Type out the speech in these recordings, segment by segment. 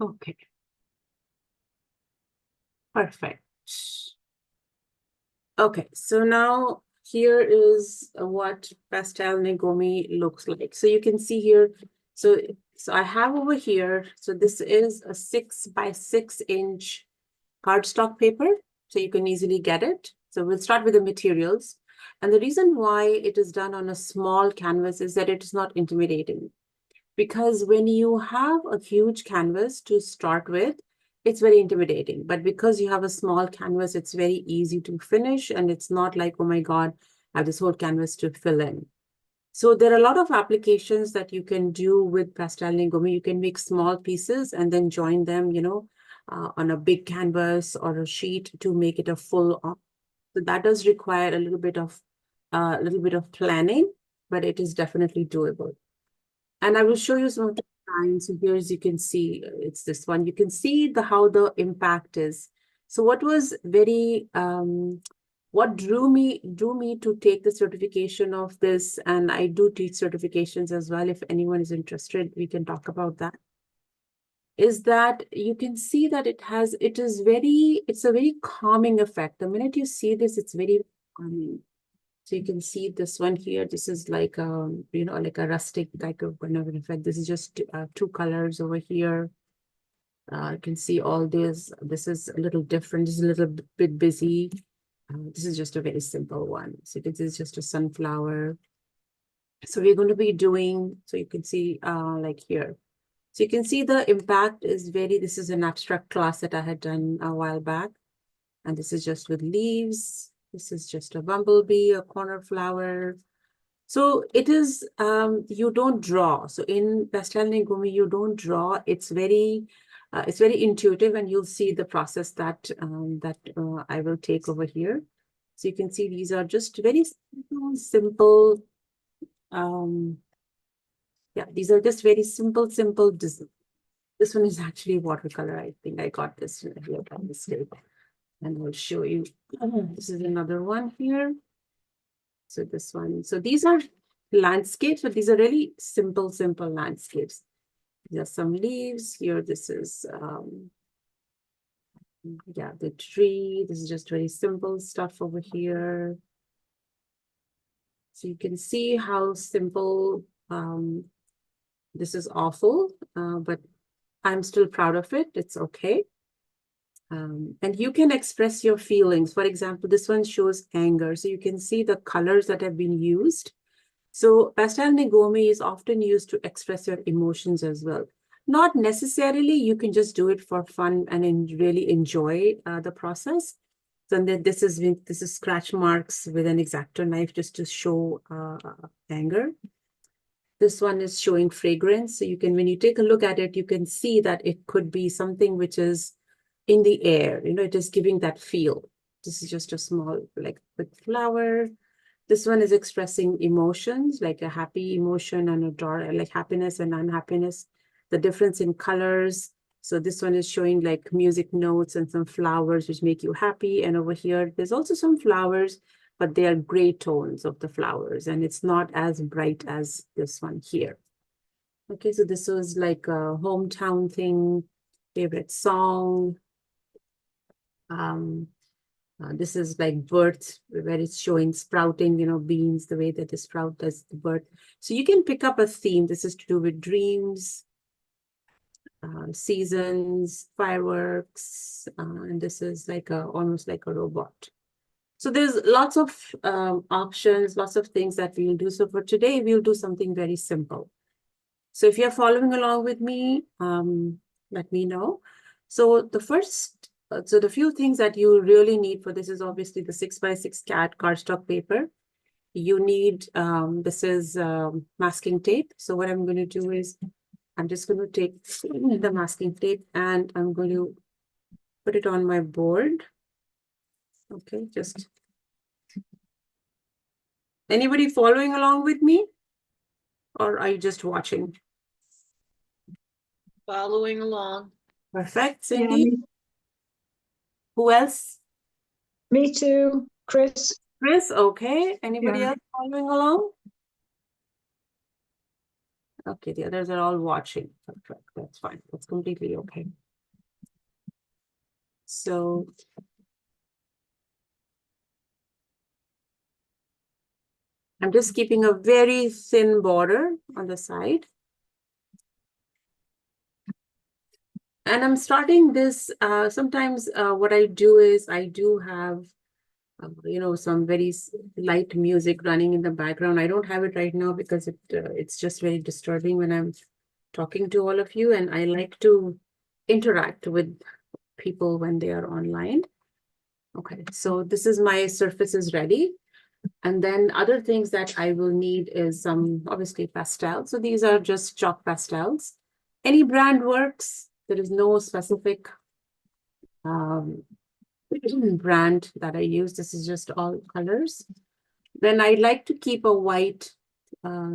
Okay, perfect. Okay, so now here is what Pastel Nagomi looks like. So you can see here, so I have over here, so this is a 6 by 6 inch cardstock paper, so you can easily get it. So we'll start with the materials. And the reason why it is done on a small canvas is that it is not intimidating. Because when you have a huge canvas to start with, it's very intimidating. But because you have a small canvas, it's very easy to finish. And it's not like, oh my God, I have this whole canvas to fill in. So there are a lot of applications that you can do with Pastel Nagomi. You can make small pieces and then join them, on a big canvas or a sheet to make it a full. So that does require a little bit of planning, but it is definitely doable. And I will show you some of the designs. So here, as you can see, it's this one. You can see how the impact is. So what was what drew me to take the certification of this, and I do teach certifications as well. If anyone is interested, we can talk about that. Is that you can see that it's a very calming effect. The minute you see this, it's very calming. So you can see this one here. This is like like a rustic type of kind of effect. This is just two colors over here. You can see all this. This is a little different. This is a little bit busy. This is just a very simple one. So this is just a sunflower. So we're going to be doing, so you can see like here. So you can see the impact is this is an abstract class that I had done a while back. And this is just with leaves. This is just a bumblebee, a corner flower. So it is, you don't draw. So in Pastel Nagomi, you don't draw. It's very intuitive, and you'll see the process that I will take over here. So you can see these are just very simple. Yeah, these are just very simple. This one is actually watercolor. I think I got this here by mistake. And I'll show you. This is another one here. So this one. So these are landscapes, but these are really simple landscapes. These are some leaves here. This is, the tree. This is just very simple stuff over here. So you can see how simple, this is awful, but I'm still proud of it. It's okay. And you can express your feelings. For example, this one shows anger. So you can see the colors that have been used. So Pastel Nagomi is often used to express your emotions as well. Not necessarily, you can just do it for fun and really enjoy the process. So then this is scratch marks with an X-Acto knife just to show anger. This one is showing fragrance. So you can, when you take a look at it, you can see that it could be something which is in the air. It is giving that feel. This is just a small, like, with flower. This one is expressing emotions, like a happy emotion and a dark, like happiness and unhappiness, the difference in colors. So this one is showing like music notes and some flowers which make you happy. And over here, there's also some flowers, but they are gray tones of the flowers, and it's not as bright as this one here. Okay, so this was like a hometown thing, favorite song. This is like birds, where it's showing sprouting, beans, the way that the sprout does the bird. So you can pick up a theme. This is to do with dreams, seasons, fireworks, and this is like almost like a robot. So there's lots of options, lots of things that we'll do. So for today, we'll do something very simple. So if you're following along with me, let me know. So the few things that you really need for this is obviously the 6 by 6 cardstock paper. You need, this is masking tape. So what I'm going to do is, I'm just going to take the masking tape and I'm going to put it on my board. Okay, just anybody following along with me? Or are you just watching? Following along. Perfect, Cindy. Yeah, who else? Me too, Chris. Chris, okay. Anybody else following along? Okay, the others are all watching. Perfect. That's fine. That's completely okay. So I'm just keeping a very thin border on the side. And I'm starting this, sometimes what I do is I do have, some very light music running in the background. I don't have it right now because it's just very disturbing when I'm talking to all of you. And I like to interact with people when they are online. Okay, so this is my surface is ready. And then other things that I will need is some, obviously, pastel. So these are just chalk pastels. Any brand works. There is no specific brand that I use. This is just all colors. Then I like to keep a white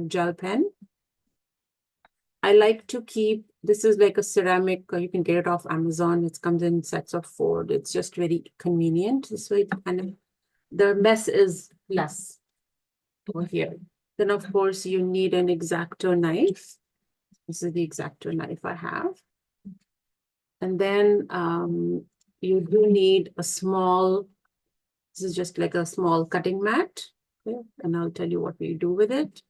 gel pen. I like to keep, this is like a ceramic, you can get it off Amazon. It comes in sets of 4. It's just very convenient. This way, and the mess is less over here. Then, of course, you need an X-Acto knife. This is the X-Acto knife I have. And then you do need a small, this is just like a small cutting mat. Okay? And I'll tell you what we do with it.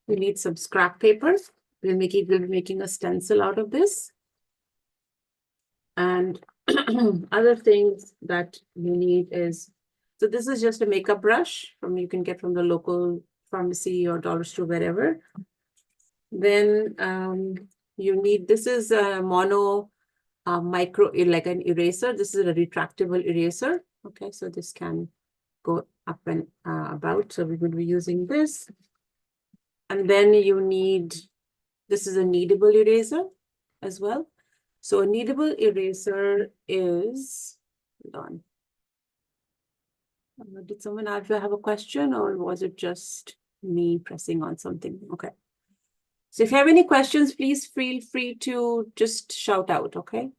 We need some scrap paper. We'll be making a stencil out of this. And other things that you need is, so this is just a makeup brush you can get from the local pharmacy or dollar store, wherever. Then you need, this is a mono micro, like an eraser. This is a retractable eraser. Okay, so this can go up and about. So we would be using this. And then you need, this is a kneadable eraser as well. So a kneadable eraser is, hold on. Did someone have a question, or was it just me pressing on something? Okay. So if you have any questions, please feel free to just shout out, okay?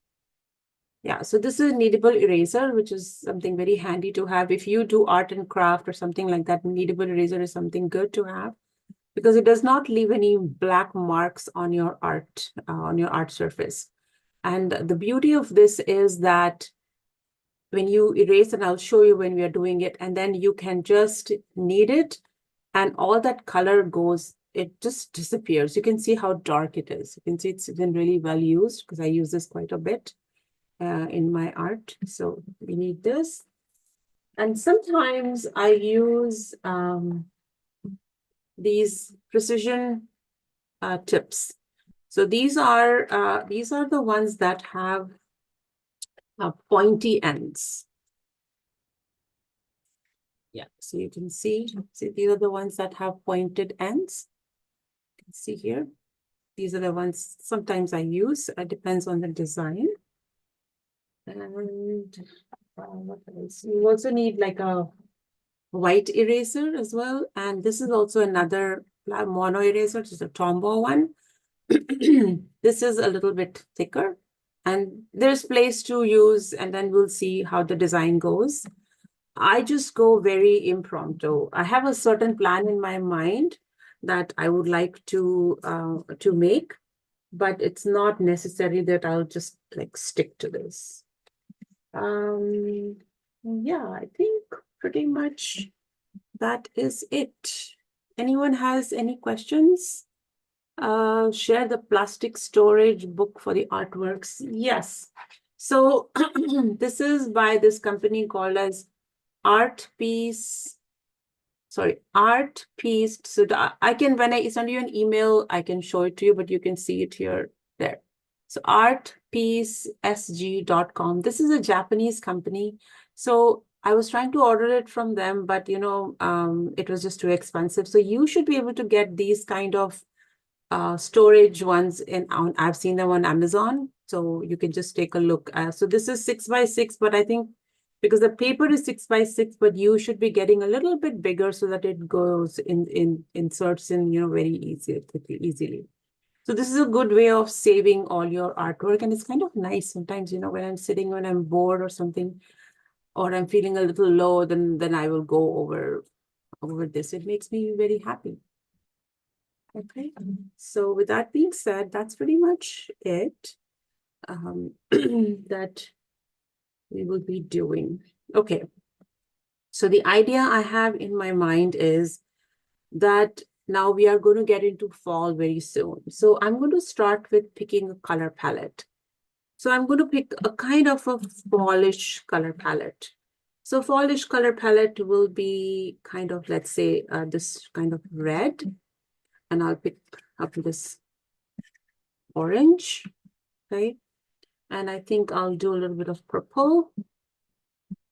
Yeah, so this is a kneadable eraser, which is something very handy to have. If you do art and craft or something like that, kneadable eraser is something good to have because it does not leave any black marks on your art surface. And the beauty of this is that when you erase, and I'll show you when we are doing it, and then you can just knead it, and all that color goes, it just disappears. You can see how dark it is. You can see it's been really well used because I use this quite a bit in my art. So we need this. And sometimes I use these precision tips. So these are the ones that have pointy ends. Yeah, so you can see these are the ones that have pointed ends. You can see here. These are the ones sometimes I use. It depends on the design. And what else? You also need like a white eraser as well. And this is also another mono eraser, just a Tombow one. This is a little bit thicker. And there's place to use, and then we'll see how the design goes. I just go very impromptu. I have a certain plan in my mind that I would like to make, but it's not necessary that I'll just like stick to this. Yeah, I think pretty much that is it. Anyone has any questions? Share the plastic storage book for the artworks. Yes. So this is by this company called as Art Piece. So I can, when I send you an email, I can show it to you, but you can see it here, there. So artpiecesg.com. This is a Japanese company. So I was trying to order it from them, but it was just too expensive. So you should be able to get these kind of storage ones I've seen them on Amazon. So you can just take a look. So this is 6x6, but I think because the paper is 6x6, but you should be getting a little bit bigger so that it goes inserts in, very easily. So this is a good way of saving all your artwork. And it's kind of nice sometimes, when I'm bored or something, or I'm feeling a little low, then I will go over this. It makes me very happy. Okay, so with that being said, that's pretty much it that we will be doing. Okay, so the idea I have in my mind is that now we are going to get into fall very soon. So I'm going to start with picking a color palette. So I'm going to pick a kind of a fallish color palette. So fallish color palette will be kind of, let's say, this kind of red. And I'll pick up this orange, okay? And I think I'll do a little bit of purple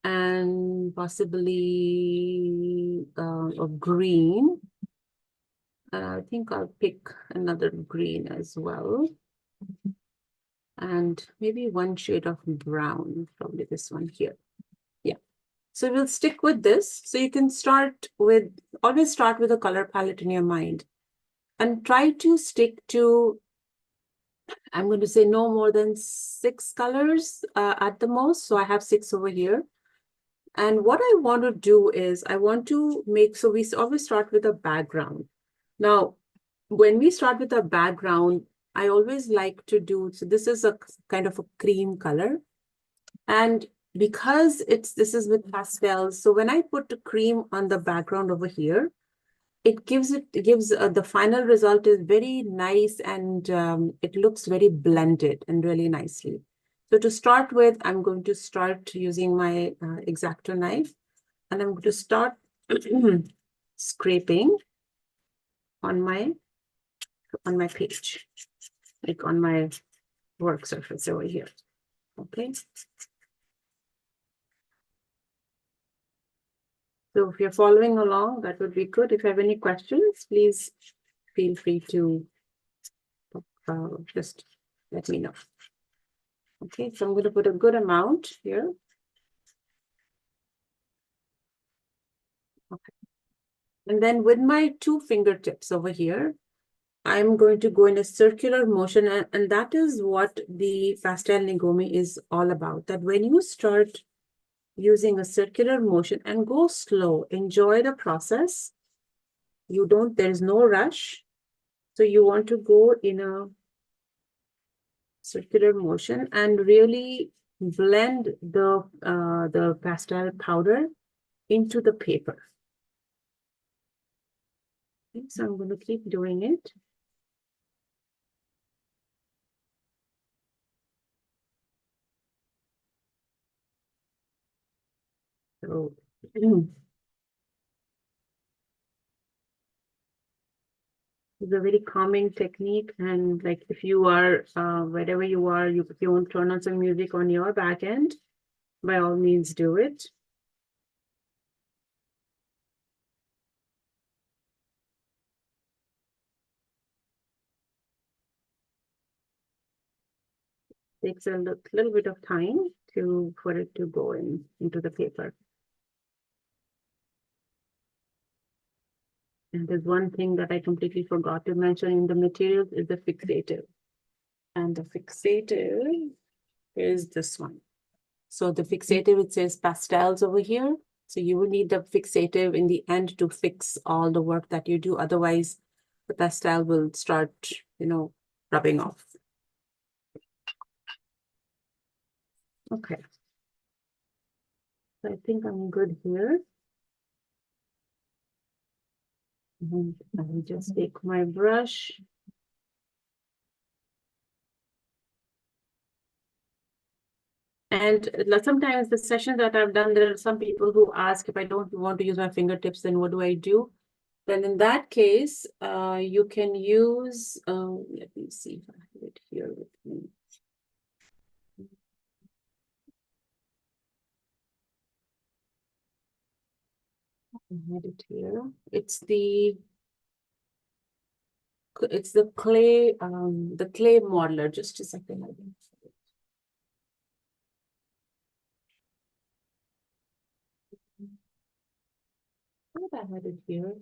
and possibly of green. And I think I'll pick another green as well. And maybe one shade of brown, probably this one here. Yeah. So we'll stick with this. So you can always start with a color palette in your mind and try to stick to, I'm going to say no more than 6 colors at the most. So I have 6 over here. And what I want to do is I want to make, so we always start with a background. Now, when we start with a background, I always like to do, so this is a kind of a cream color. And because this is with pastels, so when I put the cream on the background over here, it gives the final result is very nice and it looks very blended and really nicely. So to start with, I'm going to start using my X-Acto knife and I'm going to start scraping on my page, like on my work surface over here. Okay. So if you're following along, that would be good. If you have any questions, please feel free to just let me know. Okay, so I'm going to put a good amount here. Okay. And then with my 2 fingertips over here, I'm going to go in a circular motion, and that is what the Pastel Nagomi is all about. That when you start using a circular motion and go slow, enjoy the process. There is no rush. So you want to go in a circular motion and really blend the pastel powder into the paper. Okay, so I'm going to keep doing it. So it's a very calming technique, and like if you are wherever you are, if you want to turn on some music on your back end, by all means do it. Takes a little bit of time for it to go into the paper. And there's one thing that I completely forgot to mention in the materials is the fixative. And the fixative is this one. So the fixative, it says pastels over here. So you will need the fixative in the end to fix all the work that you do. Otherwise, the pastel will start, rubbing off. Okay. So I think I'm good here. And I will just take my brush. And sometimes the sessions that I've done, there are some people who ask if I don't want to use my fingertips, then what do I do? Then in that case, you can use, let me see if I have it here with me. I had it here. It's the clay, modeler. Just a second. I thought I had it here.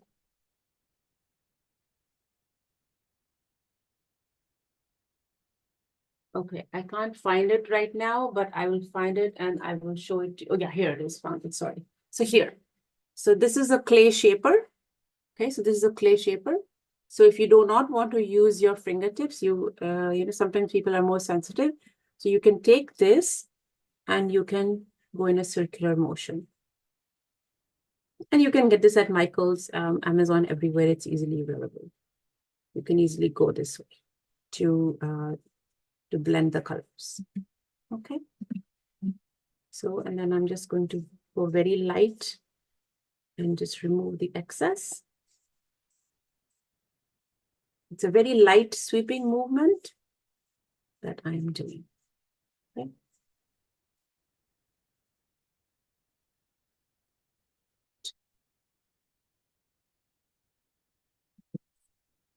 Okay, I can't find it right now, but I will find it and I will show it to you. Oh yeah, here it is, found it, sorry. So here, so this is a clay shaper. Okay, so this is a clay shaper. So if you do not want to use your fingertips, sometimes people are more sensitive. So you can take this and you can go in a circular motion. And you can get this at Michael's, Amazon, everywhere. It's easily available. You can easily go this way to blend the colors. Okay. So, and then I'm just going to go very light and just remove the excess. It's a very light sweeping movement that I'm doing. Okay.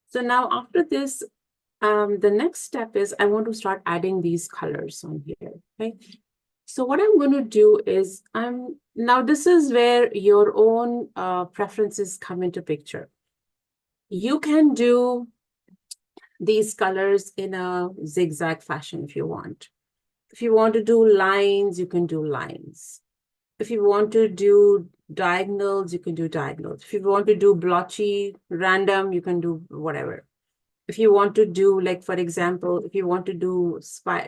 So now after this, the next step is I want to start adding these colors on here. Okay. So what I'm going to do is now this is where your own preferences come into picture. You can do these colors in a zigzag fashion if you want. If you want to do lines, you can do lines. If you want to do diagonals, you can do diagonals. If you want to do blotchy, random, you can do whatever. If you want to do, like, for example, if you want to do,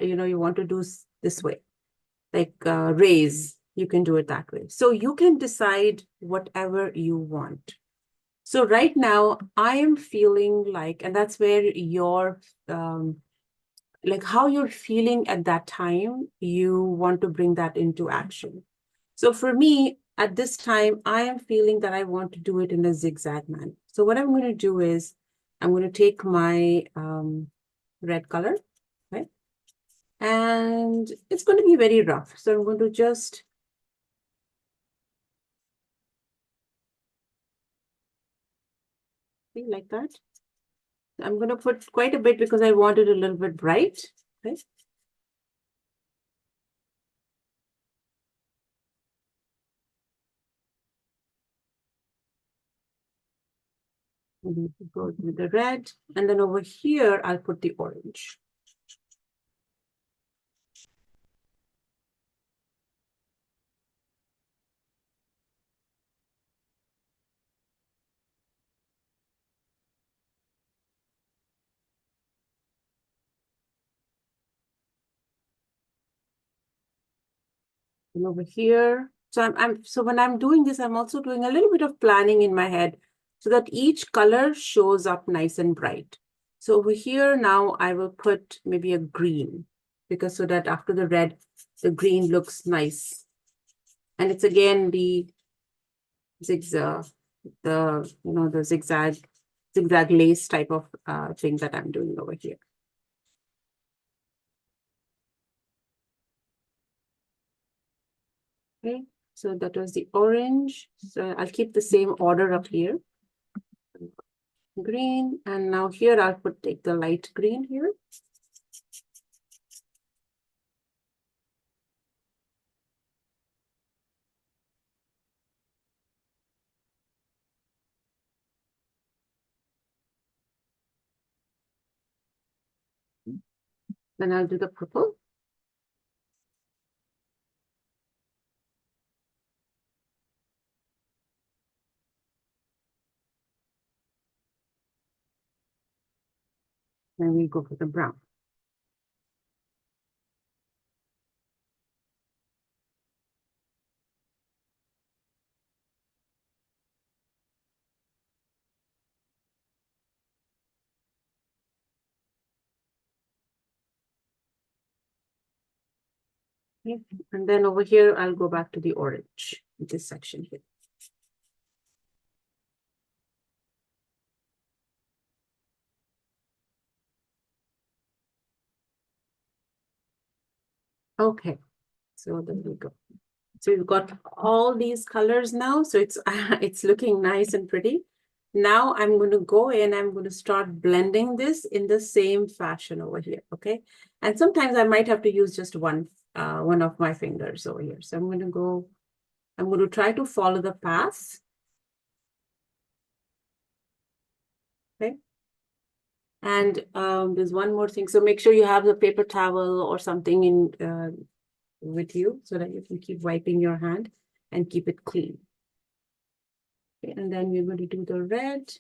you want to do this way, like raise, you can do it that way. So you can decide whatever you want. So right now I am feeling like, and that's where your, like how you're feeling at that time, you want to bring that into action. So for me, at this time, I am feeling that I want to do it in a zigzag manner. So what I'm going to do is I'm going to take my red color, right? And it's going to be very rough. So I'm going to just see like that. I'm going to put quite a bit because I want it a little bit bright, okay? Go with the red, and then over here, I'll put the orange. And over here, so so when I'm doing this, I'm also doing a little bit of planning in my head so that each color shows up nice and bright. So over here now, I will put maybe a green, because so that after the red, the green looks nice. And it's again the zigzag, the zigzag lace type of thing that I'm doing over here. Okay, so that was the orange. So I'll keep the same order up here. Green, and now here I'll take the light green here. Then I'll do the purple. Then we go for the brown. Okay. And then over here, I'll go back to the orange, this section here. Okay, so there we go. So we've got all these colors now. So it's it's looking nice and pretty. Now I'm going to go in, I'm going to start blending this in the same fashion over here, okay? And sometimes I might have to use just one of my fingers over here. So I'm going to try to follow the path. Okay. And there's one more thing. So make sure you have the paper towel or something in with you so that you can keep wiping your hand and keep it clean. Okay, and then we're going to do the red.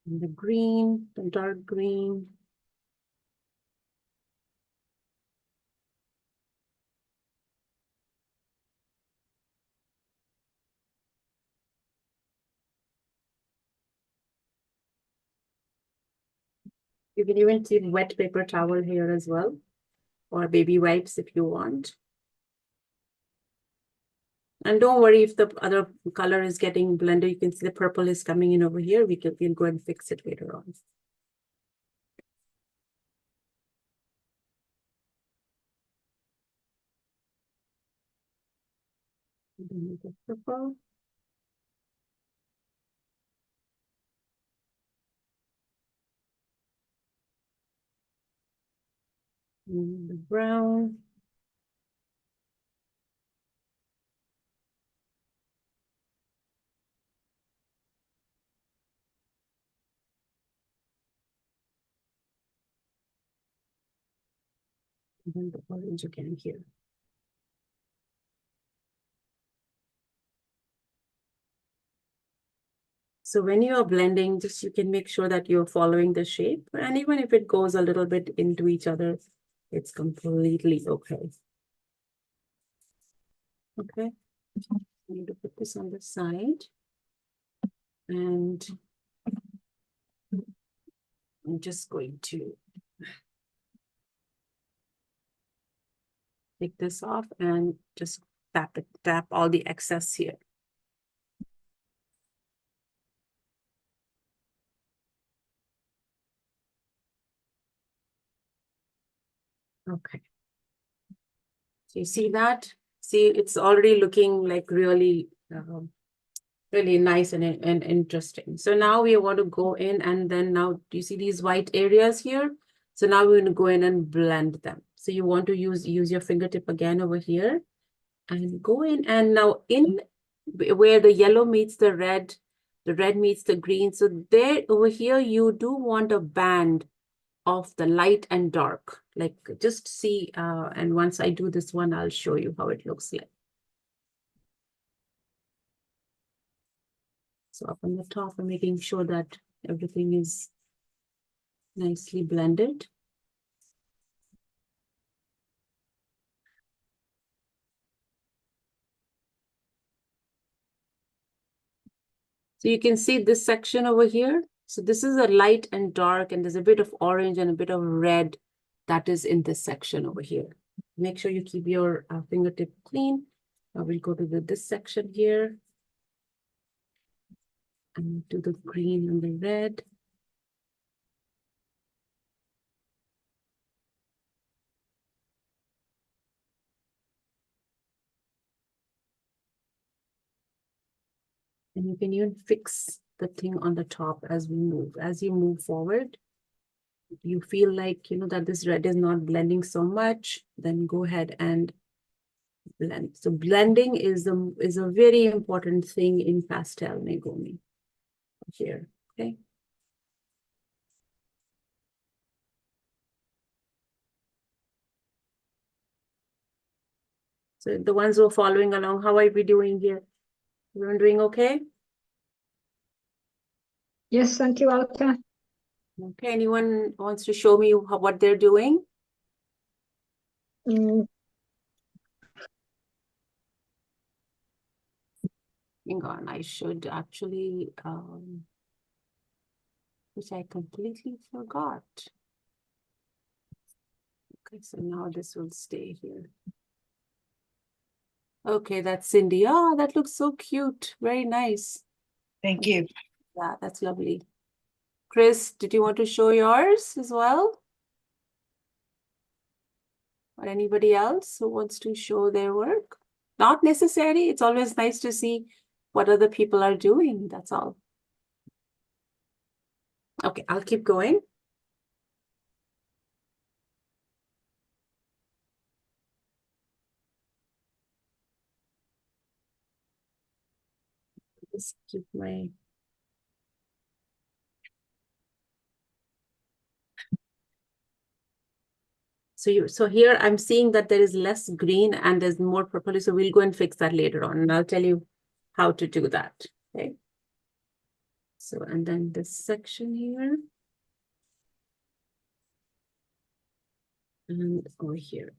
And the green, the dark green. You can even keep wet paper towel here as well, or baby wipes if you want. And don't worry if the other color is getting blended. You can see the purple is coming in over here. We'll go and fix it later on. The purple. And the brown. And then the orange again here. So when you are blending, just you can make sure that you're following the shape. And even if it goes a little bit into each other, it's completely okay. Okay. I need to put this on the side. And I'm just going to take this off and just tap all the excess here. Okay. So you see that? See, it's already looking like really, really nice and interesting. So now we want to go in and then now, do you see these white areas here? So now we're going to go in and blend them. So you want to use your fingertip again over here and go in, and now in where the yellow meets the red meets the green. So there over here, you do want a band of the light and dark, like just see, and once I do this one, I'll show you how it looks like. So up on the top, I'm making sure that everything is nicely blended. So you can see this section over here. So this is a light and dark, and there's a bit of orange and a bit of red that is in this section over here. Make sure you keep your fingertip clean. I will go to this section here. And do the green and the red. And you can even fix the thing on the top as we move. As you move forward, you feel like, you know, that this red is not blending so much, then go ahead and blend. So blending is a very important thing in Pastel Nagomi here, okay? So the ones who are following along, how are we doing here? Everyone doing okay? Yes, thank you, Alka. Okay, anyone wants to show me what they're doing? Mm, Hang on, I should actually, which I completely forgot. Okay, so now this will stay here. Okay, that's Cindy. Oh, that looks so cute. Very nice. Thank you. Yeah, that's lovely. Chris, did you want to show yours as well? Or anybody else who wants to show their work? Not necessary. It's always nice to see what other people are doing. That's all. Okay, I'll keep going. Just keep my... So here I'm seeing that there is less green and there's more purple. So we'll go and fix that later on. And I'll tell you how to do that. Okay. So, and then this section here. And over here.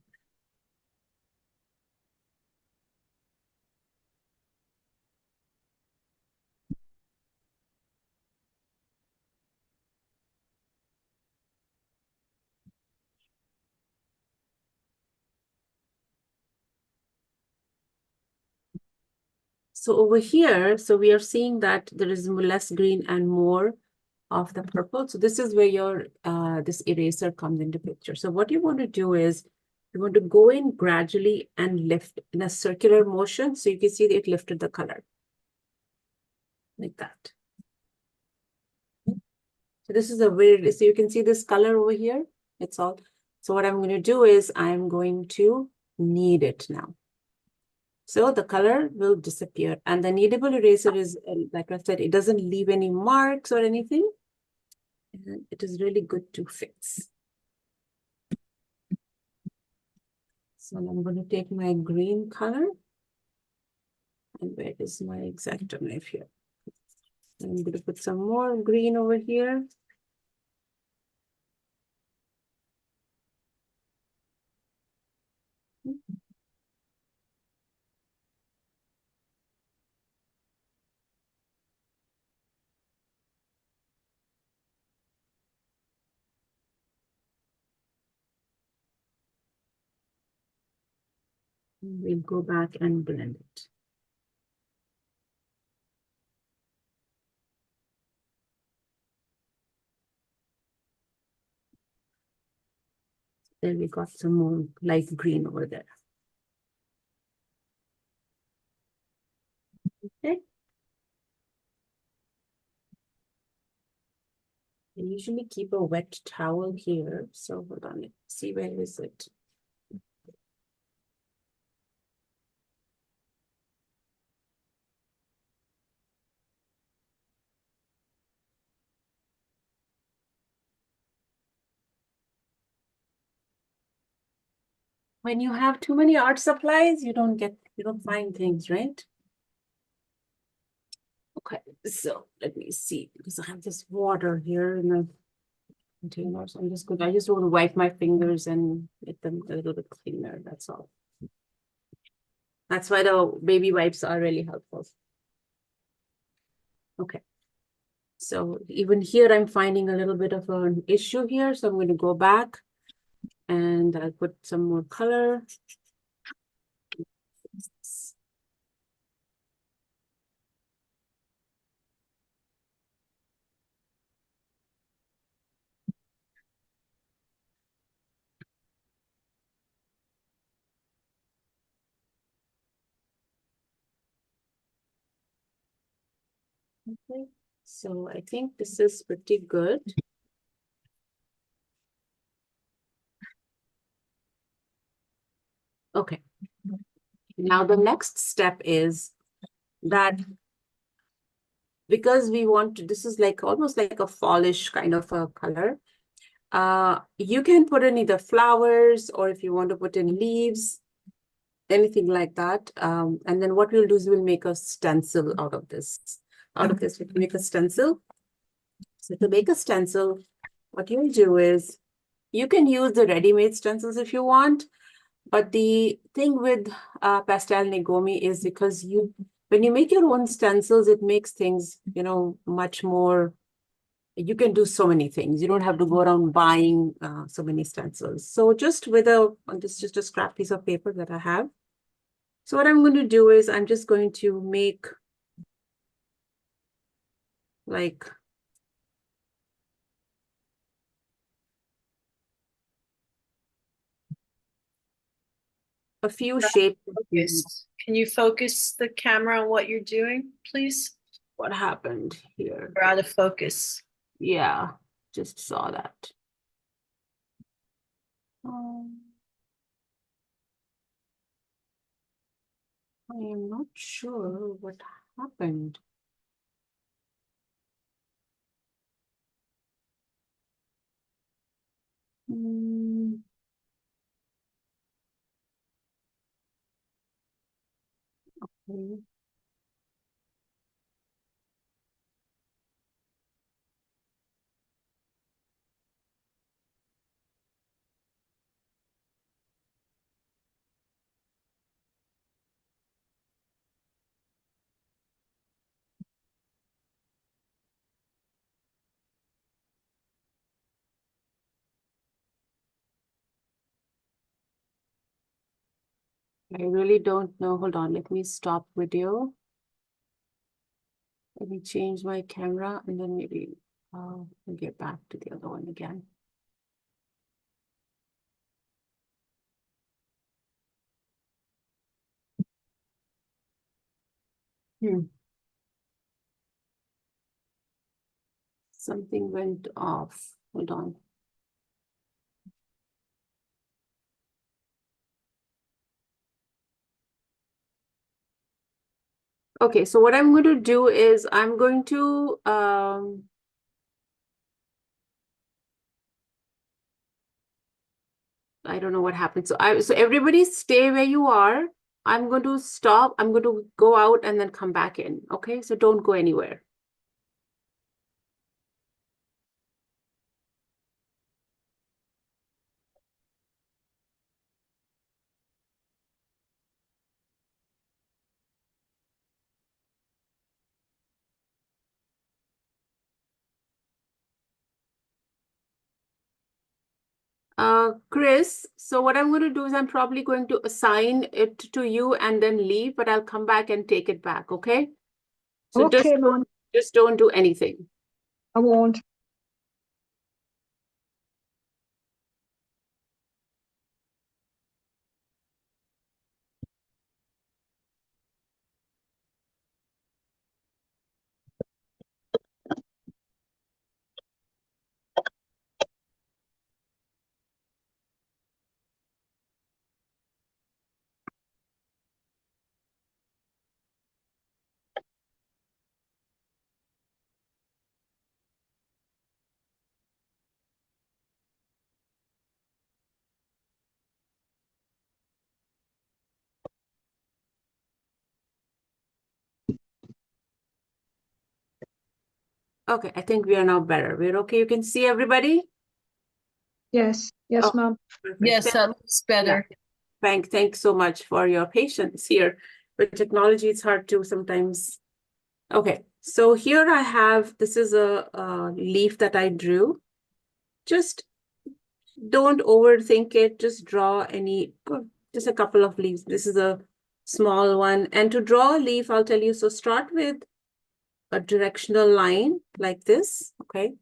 So over here, so we are seeing that there is less green and more of the purple. So this is where your this eraser comes into picture. So what you want to do is you want to go in gradually and lift in a circular motion. So you can see that it lifted the color like that. So this is a weird, so you can see this color over here. It's all. So what I'm going to do is I'm going to knead it now. So the color will disappear. And the kneadable eraser is, like I said, it doesn't leave any marks or anything. And it is really good to fix. So I'm going to take my green color. And where is my X-Acto knife here? I'm going to put some more green over here. We'll go back and blend it. Then we got some more light green over there. Okay. I usually keep a wet towel here. So hold on, let's see where is it. When you have too many art supplies, you don't find things, right? Okay, so let me see, because I have this water here in the container. So I just want to wipe my fingers and get them a little bit cleaner. That's all. That's why the baby wipes are really helpful. Okay. So even here, I'm finding a little bit of an issue here. So I'm going to go back and I'll put some more color. Okay. So I think this is pretty good. Okay. Now the next step is that because we want to, this is like almost like a fallish kind of a color. You can put in either flowers or if you want to put in leaves, anything like that. And then what we'll do is we'll make a stencil out of this. Out of this, we can make a stencil. So to make a stencil, what you'll do is you can use the ready-made stencils if you want. But the thing with Pastel Nagomi is because when you make your own stencils, it makes things, much more, you can do so many things. You don't have to go around buying so many stencils. So just with this is just a scrap piece of paper that I have. So what I'm going to do is I'm just going to make like a few shapes. Focus. Can you focus the camera on what you're doing, please? What happened here? We're out of focus. Yeah, just saw that. I am not sure what happened. Okay. I really don't know. Hold on, let me stop video. Let me change my camera and then maybe I'll get back to the other one again. Something went off. Hold on. Okay, so what I'm going to do is I'm going to I don't know what happened. So everybody stay where you are. I'm going to stop. I'm going to go out and then come back in. Okay, so don't go anywhere. Chris, so what I'm going to do is I'm probably going to assign it to you and then leave, but I'll come back and take it back, okay? So Okay, ma'am. just don't do anything. I won't. Okay, I think we are now better. We're okay. You can see everybody? Yes, Oh, ma'am. perfect. Yes, that looks better. Thanks so much for your patience here. With technology, it's hard to sometimes. Okay, so here I have, this is a leaf that I drew. Just don't overthink it. Just draw just a couple of leaves. This is a small one. And to draw a leaf, I'll tell you, so start with a directional line like this, okay?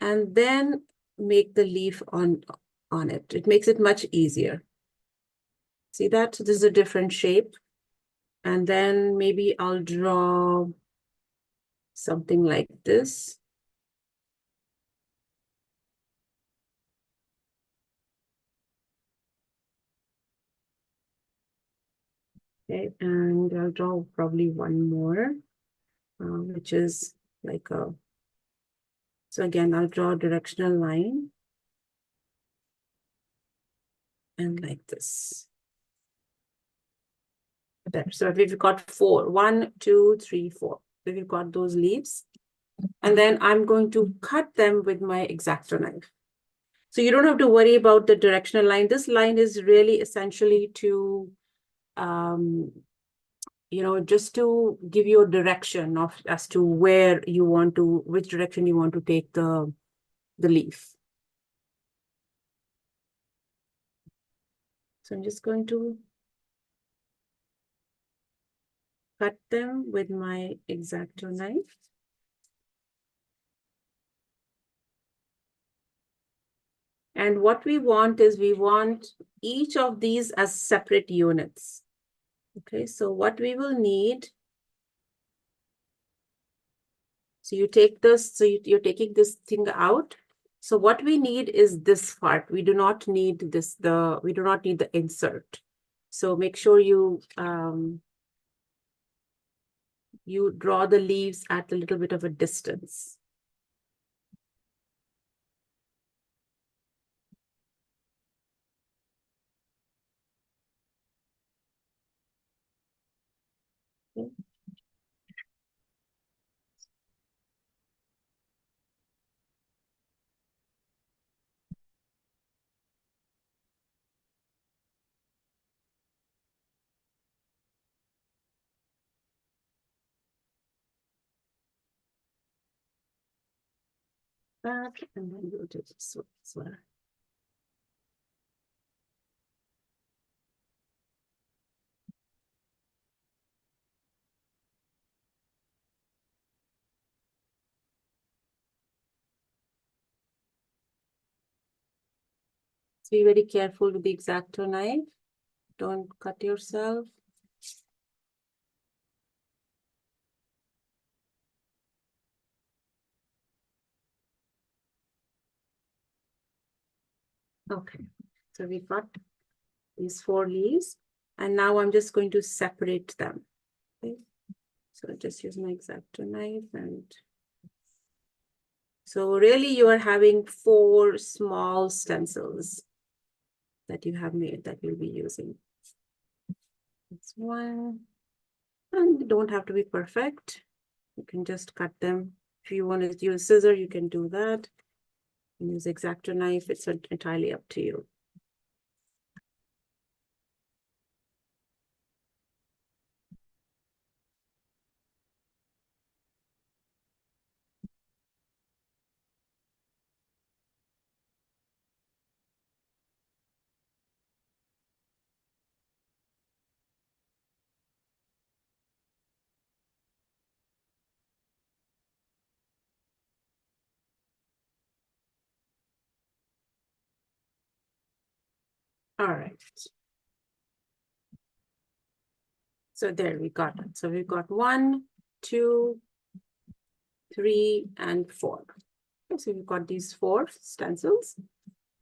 And then make the leaf on it. It makes it much easier. See that? So this is a different shape. And then maybe I'll draw something like this. Okay, and I'll draw probably one more, which is like a, so again, I'll draw a directional line. And like this. There. So we've got 4. 1, 2, 3, 4. So we've got those leaves. And then I'm going to cut them with my X-Acto knife. So you don't have to worry about the directional line. This line is really essentially to, just to give you a direction of as to where you want to, which direction you want to take the leaf. So I'm just going to cut them with my X-Acto knife. And what we want is we want each of these as separate units. Okay, so what we will need, so you take this, so you're taking this thing out. So what we need is this part. We do not need this, we do not need the insert. So make sure you draw the leaves at a little bit of a distance. Okay. Back, and then we'll do this one as well. Be very careful with the X-Acto knife. Don't cut yourself. Okay, so we got these 4 leaves, and now I'm just going to separate them. Okay, so just use my X-Acto knife, and so really you are having 4 small stencils that you have made that you'll be using. That's one, and they don't have to be perfect. You can just cut them. If you want to use scissor, you can do that. And use X-Acto knife, it's entirely up to you. All right. So there we got it. So we've got 1, 2, 3, and 4. Okay, so we've got these 4 stencils.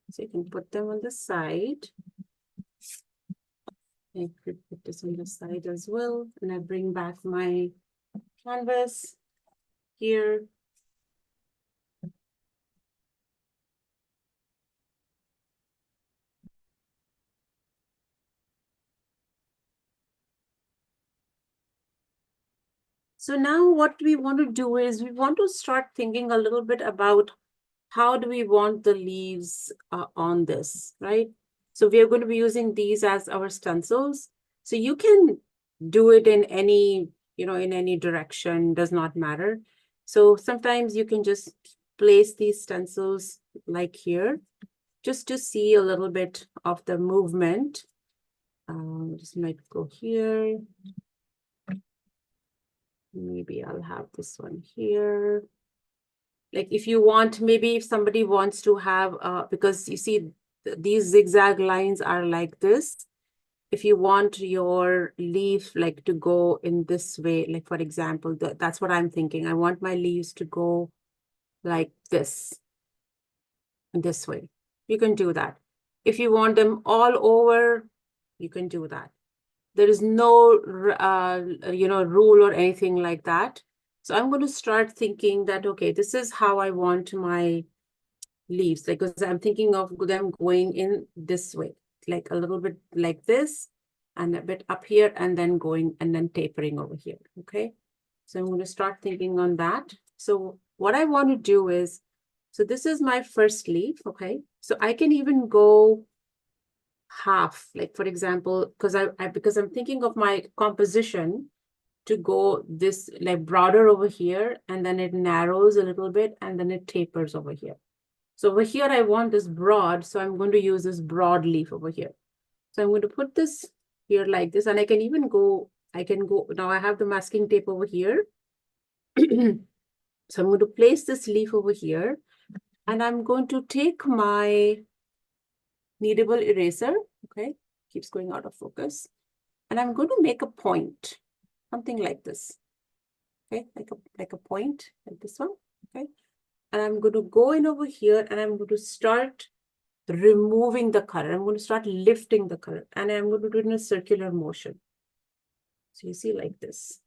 So you can put them on the side. I could put this on the side as well. And I bring back my canvas here. So now what we want to do is we want to start thinking a little bit about how do we want the leaves on this, right? So we are going to be using these as our stencils. So you can do it in any, in any direction, does not matter. So sometimes you can just place these stencils like here, just to see a little bit of the movement. Just might go here. Maybe I'll have this one here. Like if you want, maybe if somebody wants to have, because you see these zigzag lines are like this. If you want your leaf like to go in this way, like for example, that's what I'm thinking. I want my leaves to go like this way. You can do that. If you want them all over, you can do that. There is no, rule or anything like that. So I'm going to start thinking that, okay, this is how I want my leaves, because I'm thinking of them going in this way, like a little bit like this, and a bit up here, and then going and then tapering over here. Okay, so I'm going to start thinking on that. So what I want to do is, so this is my first leaf. Okay, so I can even go half, like for example, because I'm thinking of my composition to go this like broader over here, and then it narrows a little bit, and then it tapers over here. So over here, I want this broad, so I'm going to use this broad leaf over here. So I'm going to put this here like this, and I can even go, now I have the masking tape over here. So I'm going to place this leaf over here, and I'm going to take my kneadable eraser, okay, keeps going out of focus, and I'm going to make a point, something like this, okay, like a point, like this one, okay, and I'm going to go in over here, and I'm going to start removing the color. I'm going to start lifting the color, and I'm going to do it in a circular motion. So you see like this.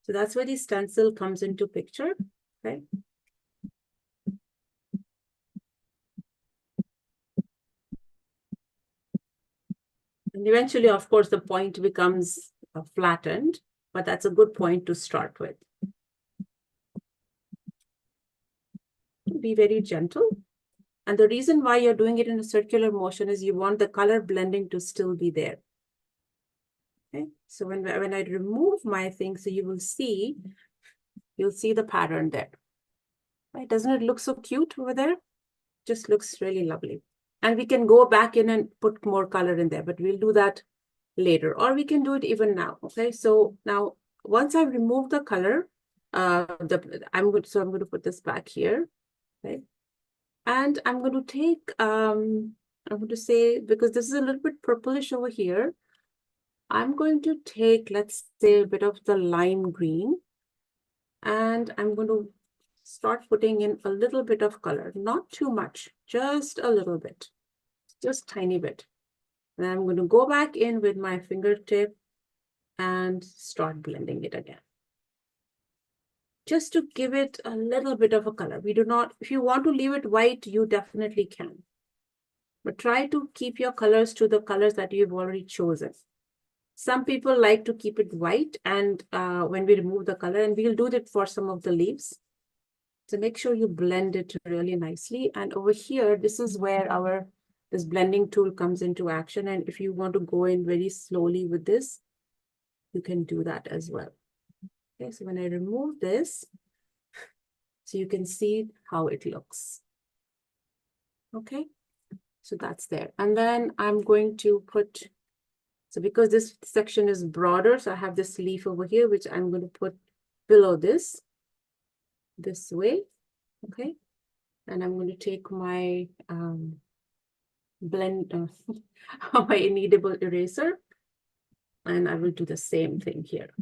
So that's where the stencil comes into picture, okay? And eventually, of course, the point becomes flattened, but that's a good point to start with. Be very gentle. And the reason why you're doing it in a circular motion is you want the color blending to still be there. Okay, so when I remove my thing, so you'll see the pattern there. Right? Doesn't it look so cute over there? Just looks really lovely. And we can go back in and put more color in there, but we'll do that later, or we can do it even now. Okay, so now once I've removed the color, I'm going to put this back here, okay? And I'm going to take, I'm going to say, because this is a little bit purplish over here, I'm going to take, let's say, a bit of the lime green, and I'm going to start putting in a little bit of color, not too much, just a little bit, just tiny bit. And I'm going to go back in with my fingertip and start blending it again. Just to give it a little bit of a color. We do not, if you want to leave it white, you definitely can. But try to keep your colors to the colors that you've already chosen. Some people like to keep it white, and when we remove the color, and we'll do that for some of the leaves. So make sure you blend it really nicely. And over here, this is where this blending tool comes into action. And if you want to go in very slowly with this, you can do that as well. Okay, so when I remove this, so you can see how it looks. Okay, so that's there. And then I'm going to put, so because this section is broader, so I have this leaf over here, which I'm going to put below this way. Okay, and I'm going to take my my kneadable eraser, and I will do the same thing here.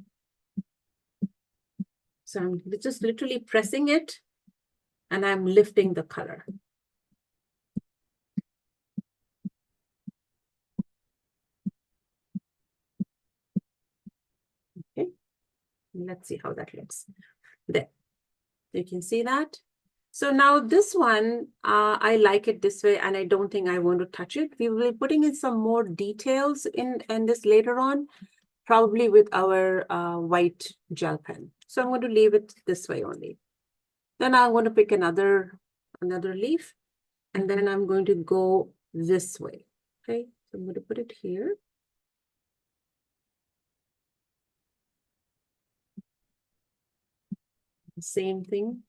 So I'm just literally pressing it, and I'm lifting the color. Okay, let's see how that looks. There, you can see that. So now this one, I like it this way, and I don't think I want to touch it. We will be putting in some more details in this later on, probably with our white gel pen. So I'm going to leave it this way only. Then I'm going to pick another leaf, and then I'm going to go this way. Okay, so I'm going to put it here. The same thing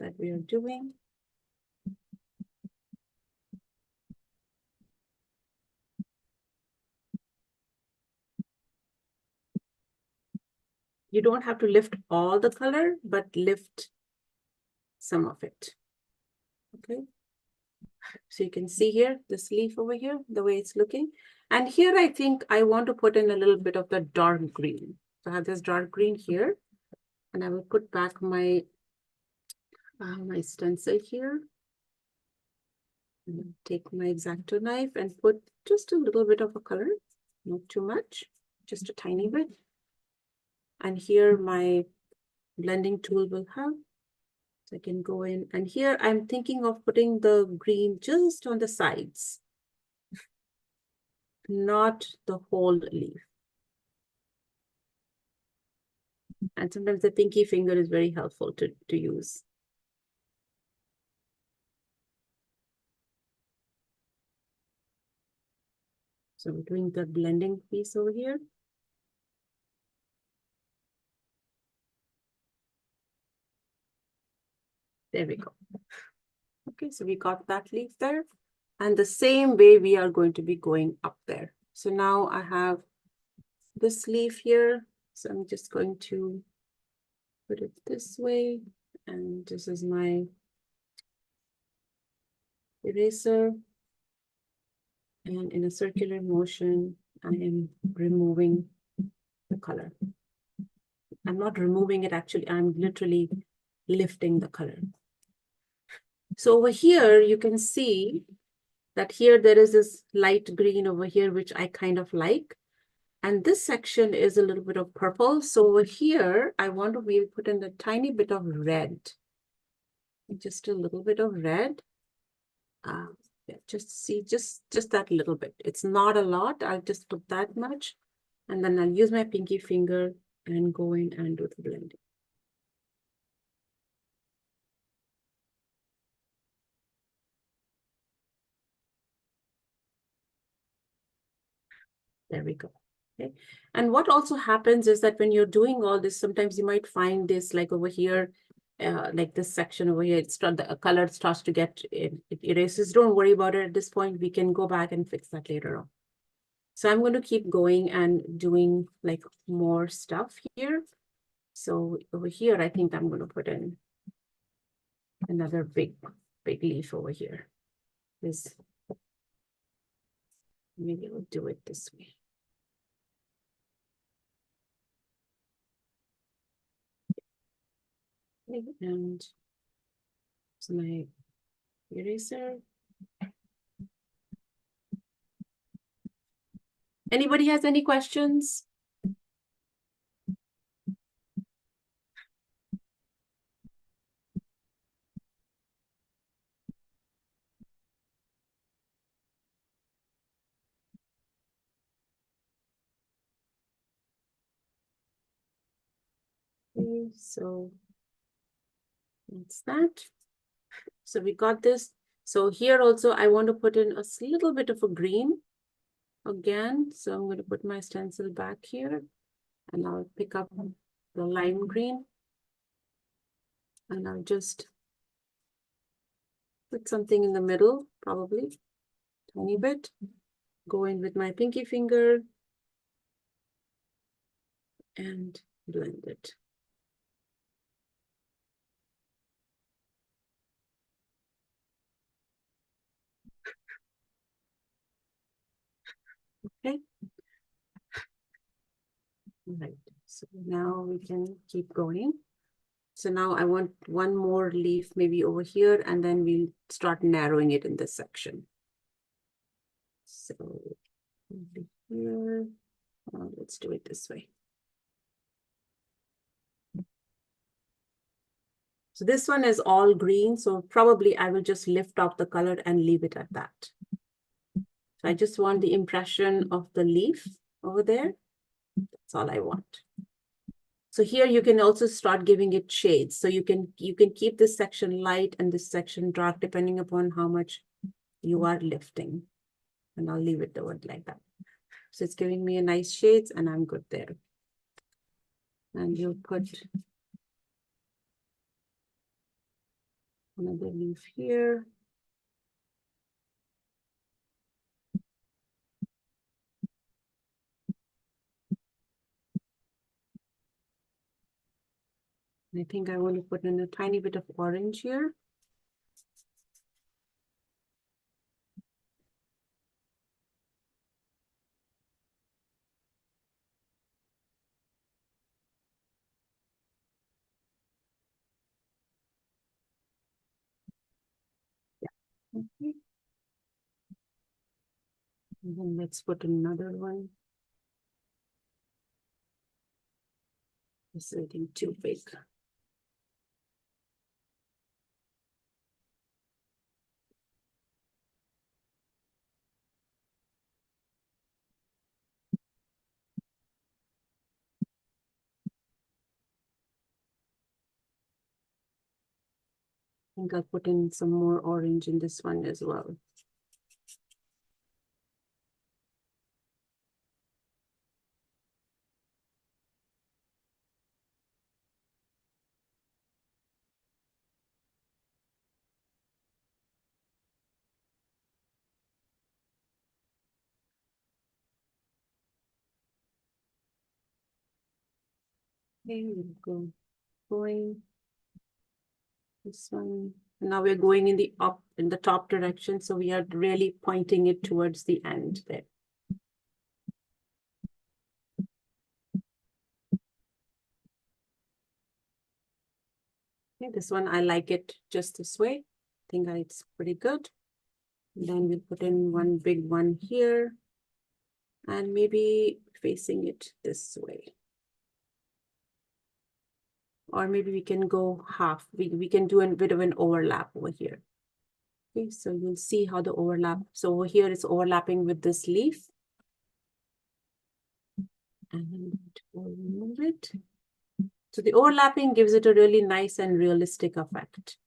that we are doing. You don't have to lift all the color, but lift some of it. Okay. So you can see here, this leaf over here, the way it's looking. And here, I think I want to put in a little bit of the dark green. So I have this dark green here, and I will put back my, my stencil here. And take my X-Acto knife and put just a little bit of a color, not too much, just a tiny bit. And here my blending tool will have. So I can go in, and here I'm thinking of putting the green just on the sides, not the whole leaf. And sometimes the pinky finger is very helpful to use. So I'm doing the blending piece over here. There we go. Okay, so we got that leaf there. And the same way we are going to be going up there. So now I have this leaf here. So I'm just going to put it this way. And this is my eraser. And in a circular motion, I am removing the color. I'm not removing it, actually, I'm literally lifting the color. So over here, you can see that here there is this light green over here, which I kind of like. And this section is a little bit of purple. So over here, I want to maybe put in a tiny bit of red. Just a little bit of red. Yeah, just see, just that little bit. It's not a lot. I'll just put that much. And then I'll use my pinky finger and go in and do the blending. There we go. Okay. And what also happens is that when you're doing all this, sometimes you might find this like over here, like this section over here, the color starts to get, it erases. Don't worry about it at this point. We can go back and fix that later on. So I'm going to keep going and doing like more stuff here. So over here, I think I'm going to put in another big leaf over here. This, maybe I'll do it this way. Okay, and so my eraser. Anybody has any questions? Okay, so that's that. So we got this. So here also, I want to put in a little bit of a green again. So I'm going to put my stencil back here and I'll pick up the lime green and I'll just put something in the middle, probably tiny bit. Go in with my pinky finger and blend it. Okay. Right. So now we can keep going. So now I want one more leaf maybe over here, and then we'll start narrowing it in this section. So over here, let's do it this way. So this one is all green, so probably I will just lift off the color and leave it at that. So I just want the impression of the leaf over there. That's all I want. So here you can also start giving it shades. So you can keep this section light and this section dark depending upon how much you are lifting. And I'll leave it over like that. So it's giving me a nice shades and I'm good there. And you'll put another leaf here. I think I want to put in a tiny bit of orange here. Yeah. Okay. And then let's put another one. This is, I think, too big. I think I'll put in some more orange in this one as well. Okay, we'll go going. This one. Now we're going in the top direction, so we are really pointing it towards the end there. Okay, this one I like it just this way. I think it's pretty good. And then we'll put in one big one here, and maybe facing it this way. Or maybe we can go half. We can do a bit of an overlap over here. Okay, so you'll see how the overlap. So over here it's overlapping with this leaf. And we'll remove it. So the overlapping gives it a really nice and realistic effect.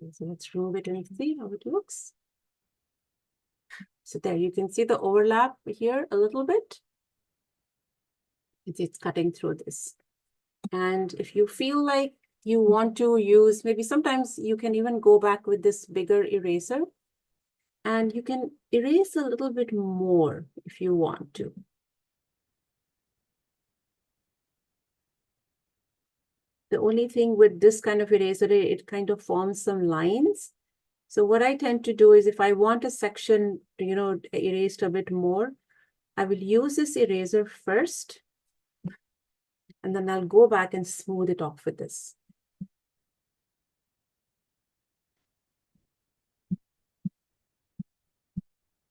Okay, so let's remove it and see how it looks. So there you can see the overlap here a little bit. It's cutting through this. And if you feel like you want to use, maybe sometimes you can even go back with this bigger eraser and you can erase a little bit more if you want to. The only thing with this kind of eraser, it kind of forms some lines. So what I tend to do is if I want a section, erased a bit more, I will use this eraser first, and then I'll go back and smooth it off with this.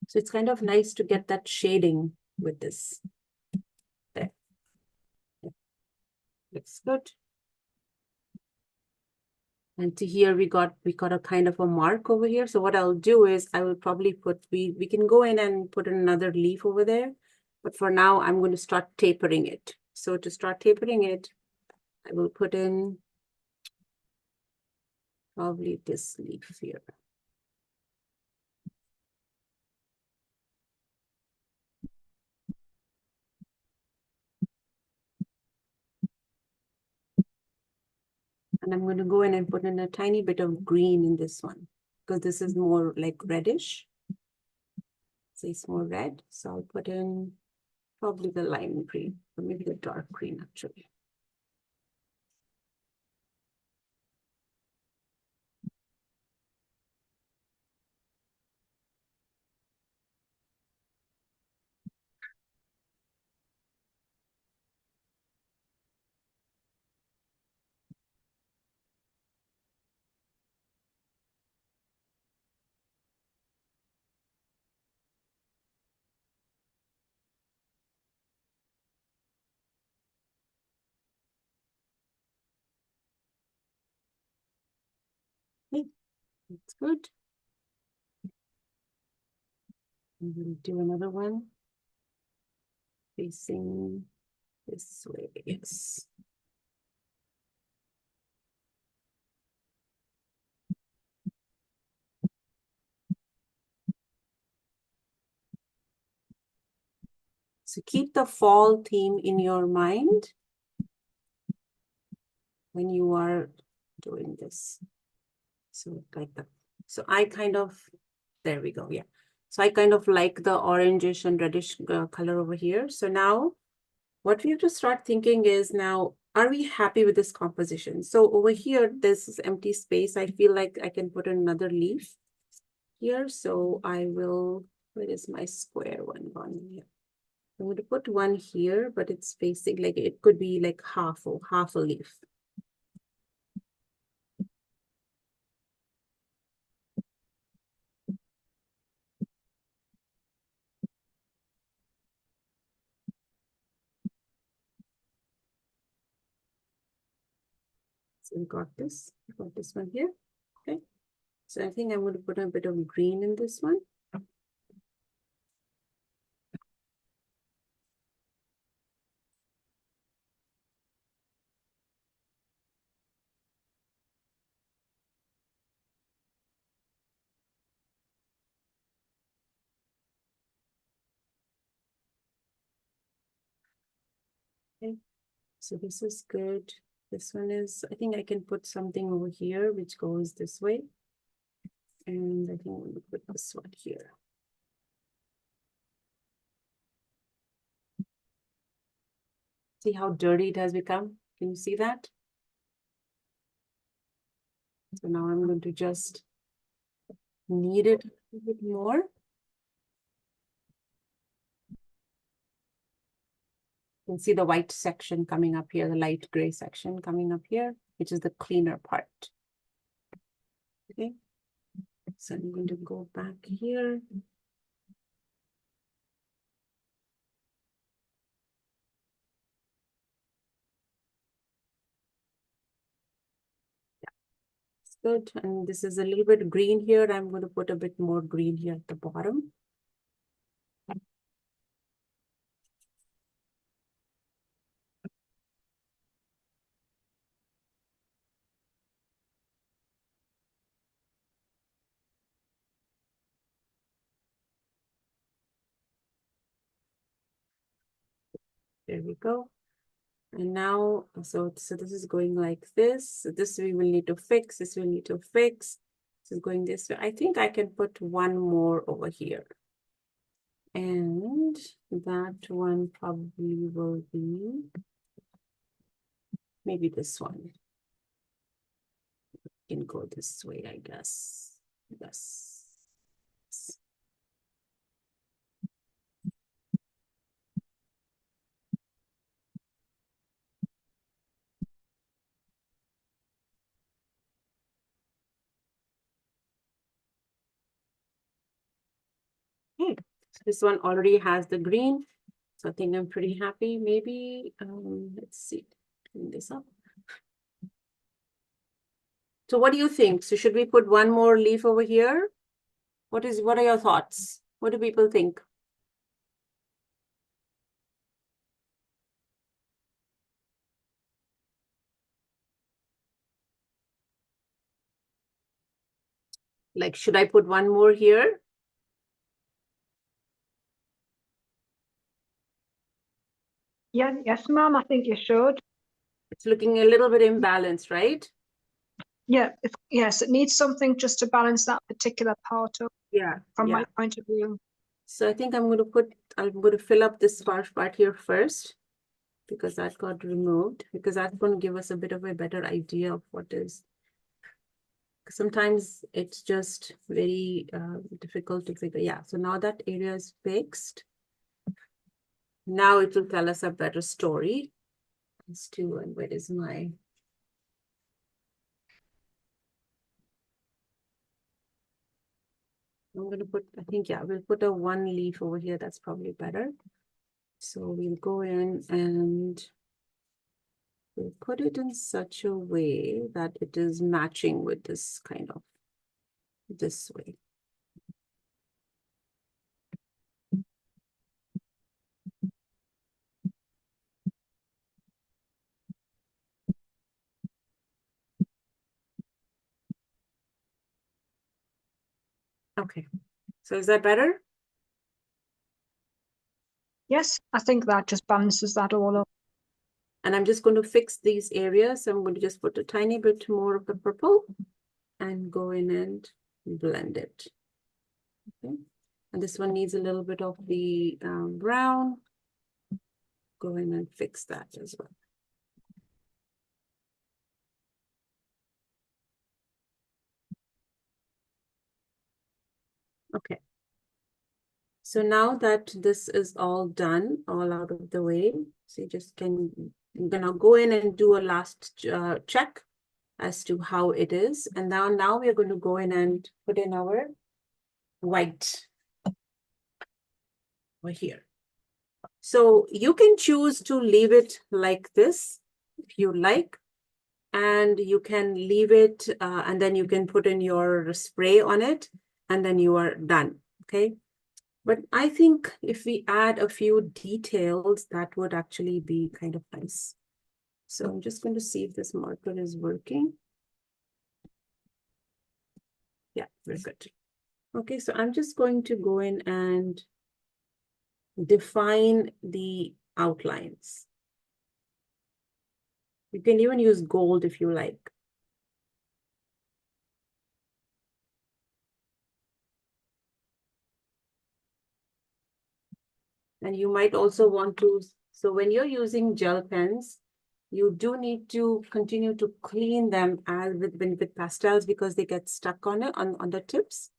So it's kind of nice to get that shading with this. There. Yeah. Looks good. And to here we got a kind of a mark over here. So what I'll do is I will probably put, we can go in and put another leaf over there. But for now, I'm going to start tapering it. So to start tapering it, I will put in probably this leaf here. And I'm going to go in and put in a tiny bit of green in this one, because this is more like reddish. So it's more red. So I'll put in probably the lime green, or maybe the dark green actually. Okay, that's good. I'm going to do another one facing this way. Yes. So keep the fall theme in your mind when you are doing this. So like that. So I kind of, there we go. Yeah. So I kind of like the orangish and reddish color over here. So now what we have to start thinking is now, are we happy with this composition? So over here, this is empty space. I feel like I can put another leaf here. So I will, where is my square one gone here? I'm going to put one here, but it's facing like, it could be like half a leaf. So we got this one here. Okay. So I think I'm going to put a bit of green in this one. Okay. So this is good. This one is, I think I can put something over here, which goes this way. And I think I'm going to put this one here. See how dirty it has become? Can you see that? So now I'm going to just knead it a little bit more. You can see the white section coming up here, the light gray section coming up here, which is the cleaner part. Okay. So I'm going to go back here. Good. And this is a little bit green here. I'm going to put a bit more green here at the bottom. There we go. And now, so this is going like this. So this we will need to fix. This we'll need to fix. This is going this way. I think I can put one more over here. And that one probably will be maybe this one. Can go this way, I guess. Yes. Okay. So this one already has the green. So I think I'm pretty happy. Maybe, let's see, clean this up. So what do you think? So should we put one more leaf over here? What are your thoughts? What do people think? Like, should I put one more here? Yeah, yes, ma'am. I think you should. It's looking a little bit imbalanced, right? Yeah, yes, it needs something just to balance that particular part up Yeah, from yeah. my point of view. So I think I'm going to fill up this part here first, because that got removed, because that's going to give us a bit of a better idea of what is. Sometimes it's just very difficult to figure. Yeah, so now that area is fixed. Now it will tell us a better story as to, and where is my. I'm going to put, I think, yeah, we'll put a one leaf over here. That's probably better. So we'll go in and we'll put it in such a way that it is matching with this kind of this way. Okay, so is that better? Yes, I think that just balances that all up. And I'm just going to fix these areas. So I'm going to just put a tiny bit more of the purple and go in and blend it. Okay. And this one needs a little bit of the brown. Go in and fix that as well. Okay. So now that this is all done, all out of the way, so you just can, I'm gonna go in and do a last check as to how it is. And now we're going to go in and put in our white over here. So you can choose to leave it like this if you like, and you can leave it and then you can put in your spray on it and then you are done, okay? But I think if we add a few details, that would actually be kind of nice. So I'm just going to see if this marker is working. Yeah, very good. Okay, so I'm just going to go in and define the outlines. You can even use gold if you like. And you might also want to, so when you're using gel pens, you do need to continue to clean them as with pastels because they get stuck on it on the tips.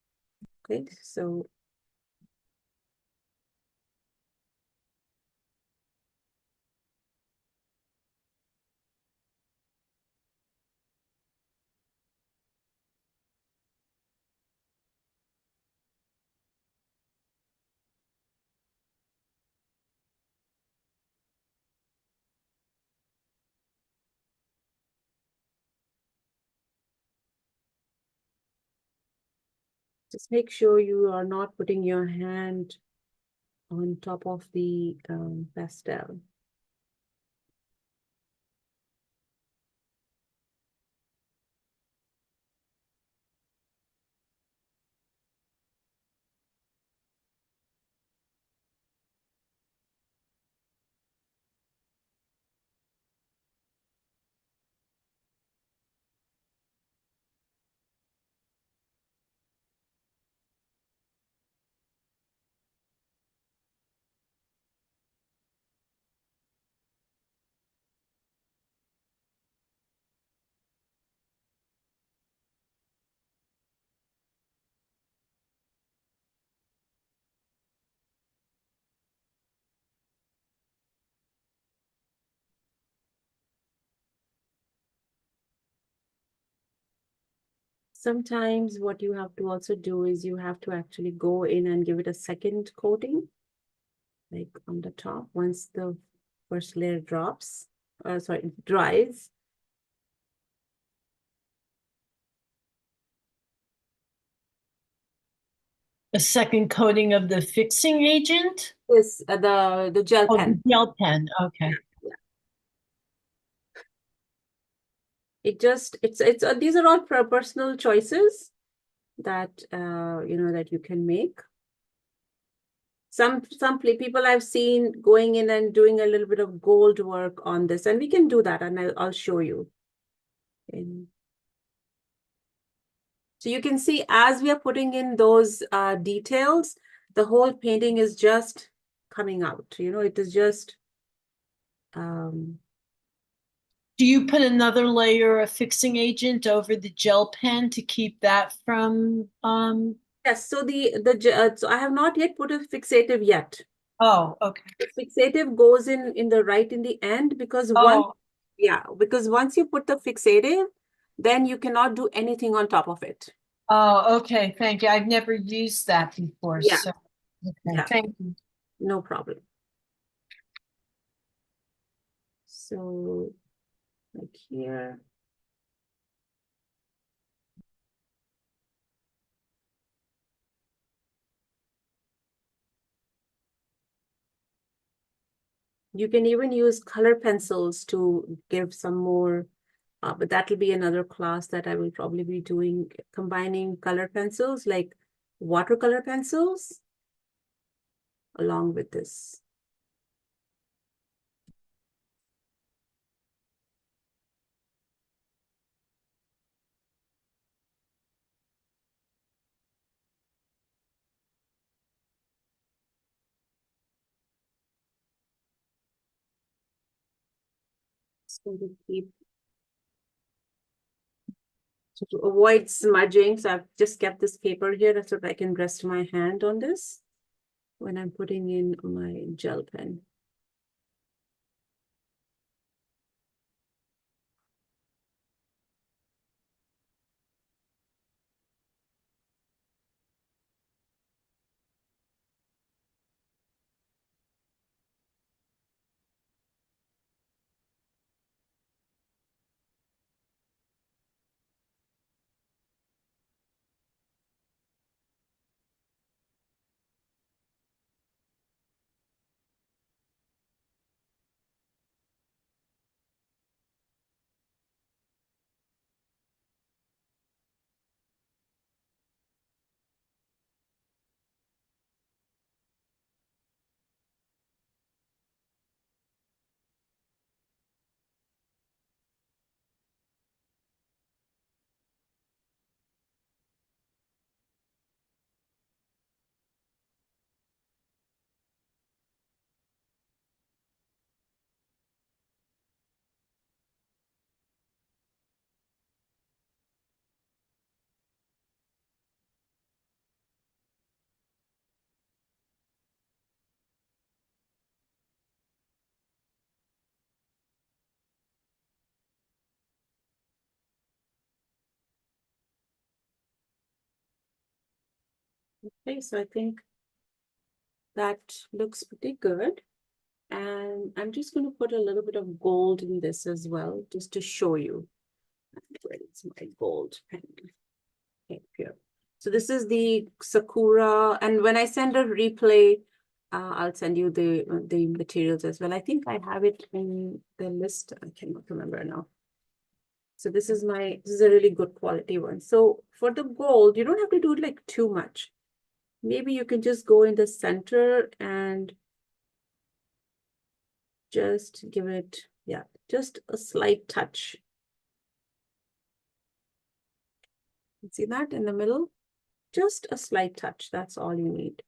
Okay, so just make sure you are not putting your hand on top of the pastel. Sometimes what you have to also do is you have to actually go in and give it a second coating, like on the top, once the first layer dries. A second coating of the fixing agent? This the gel Oh, pen. the gel pen. Okay. Yeah. These are all personal choices that that you can make. Some people I've seen going in and doing a little bit of gold work on this, and we can do that, and I'll show you. So you can see as we are putting in those details, the whole painting is just coming out. It is just Do you put another layer of fixing agent over the gel pen to keep that from yes. So so I have not yet put a fixative yet. Oh, okay. The fixative goes in the end because Oh, because once you put the fixative, then you cannot do anything on top of it. oh, okay. Thank you. I've never used that before. Yeah. So okay, Yeah. thank you. No problem. So like here. You can even use color pencils to give some more, but that will be another class that I will probably be doing, combining color pencils like watercolor pencils along with this. Just going to keep to avoid smudging. So I've just kept this paper here so that I can rest my hand on this when I'm putting in my gel pen. Okay, so I think that looks pretty good. And I'm just going to put a little bit of gold in this as well, just to show you. Where is my gold pen? Okay, here. So this is the Sakura. And when I send a replay, I'll send you the materials as well. I think I have it in the list. I cannot remember now. So this is a really good quality one. So for the gold, you don't have to do it like too much. Maybe you can just go in the center and just give it, yeah, just a slight touch. See that in the middle? Just a slight touch. That's all you need.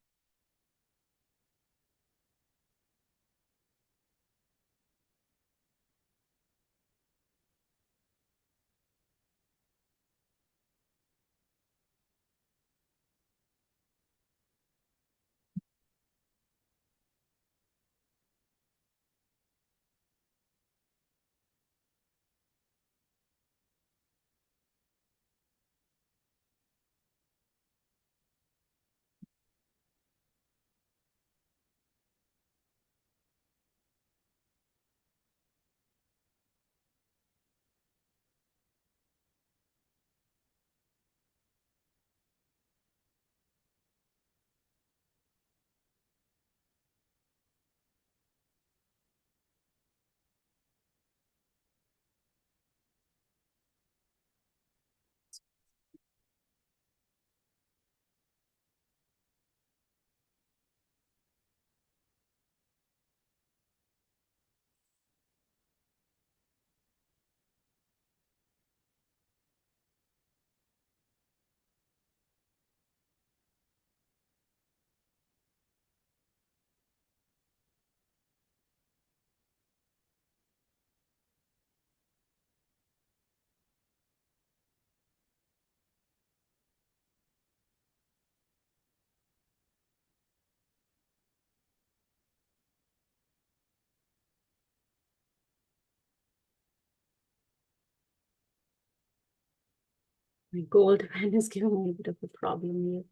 My gold pen is giving me a bit of a problem here.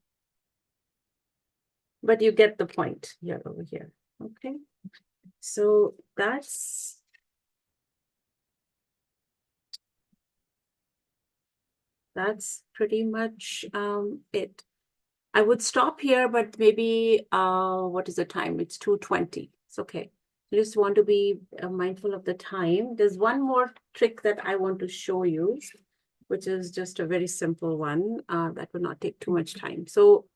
But you get the point here over here. Okay. So that's pretty much it. I would stop here, but maybe what is the time? It's 2:20. It's okay. I just want to be mindful of the time. There's one more trick that I want to show you, which is just a very simple one that will not take too much time. So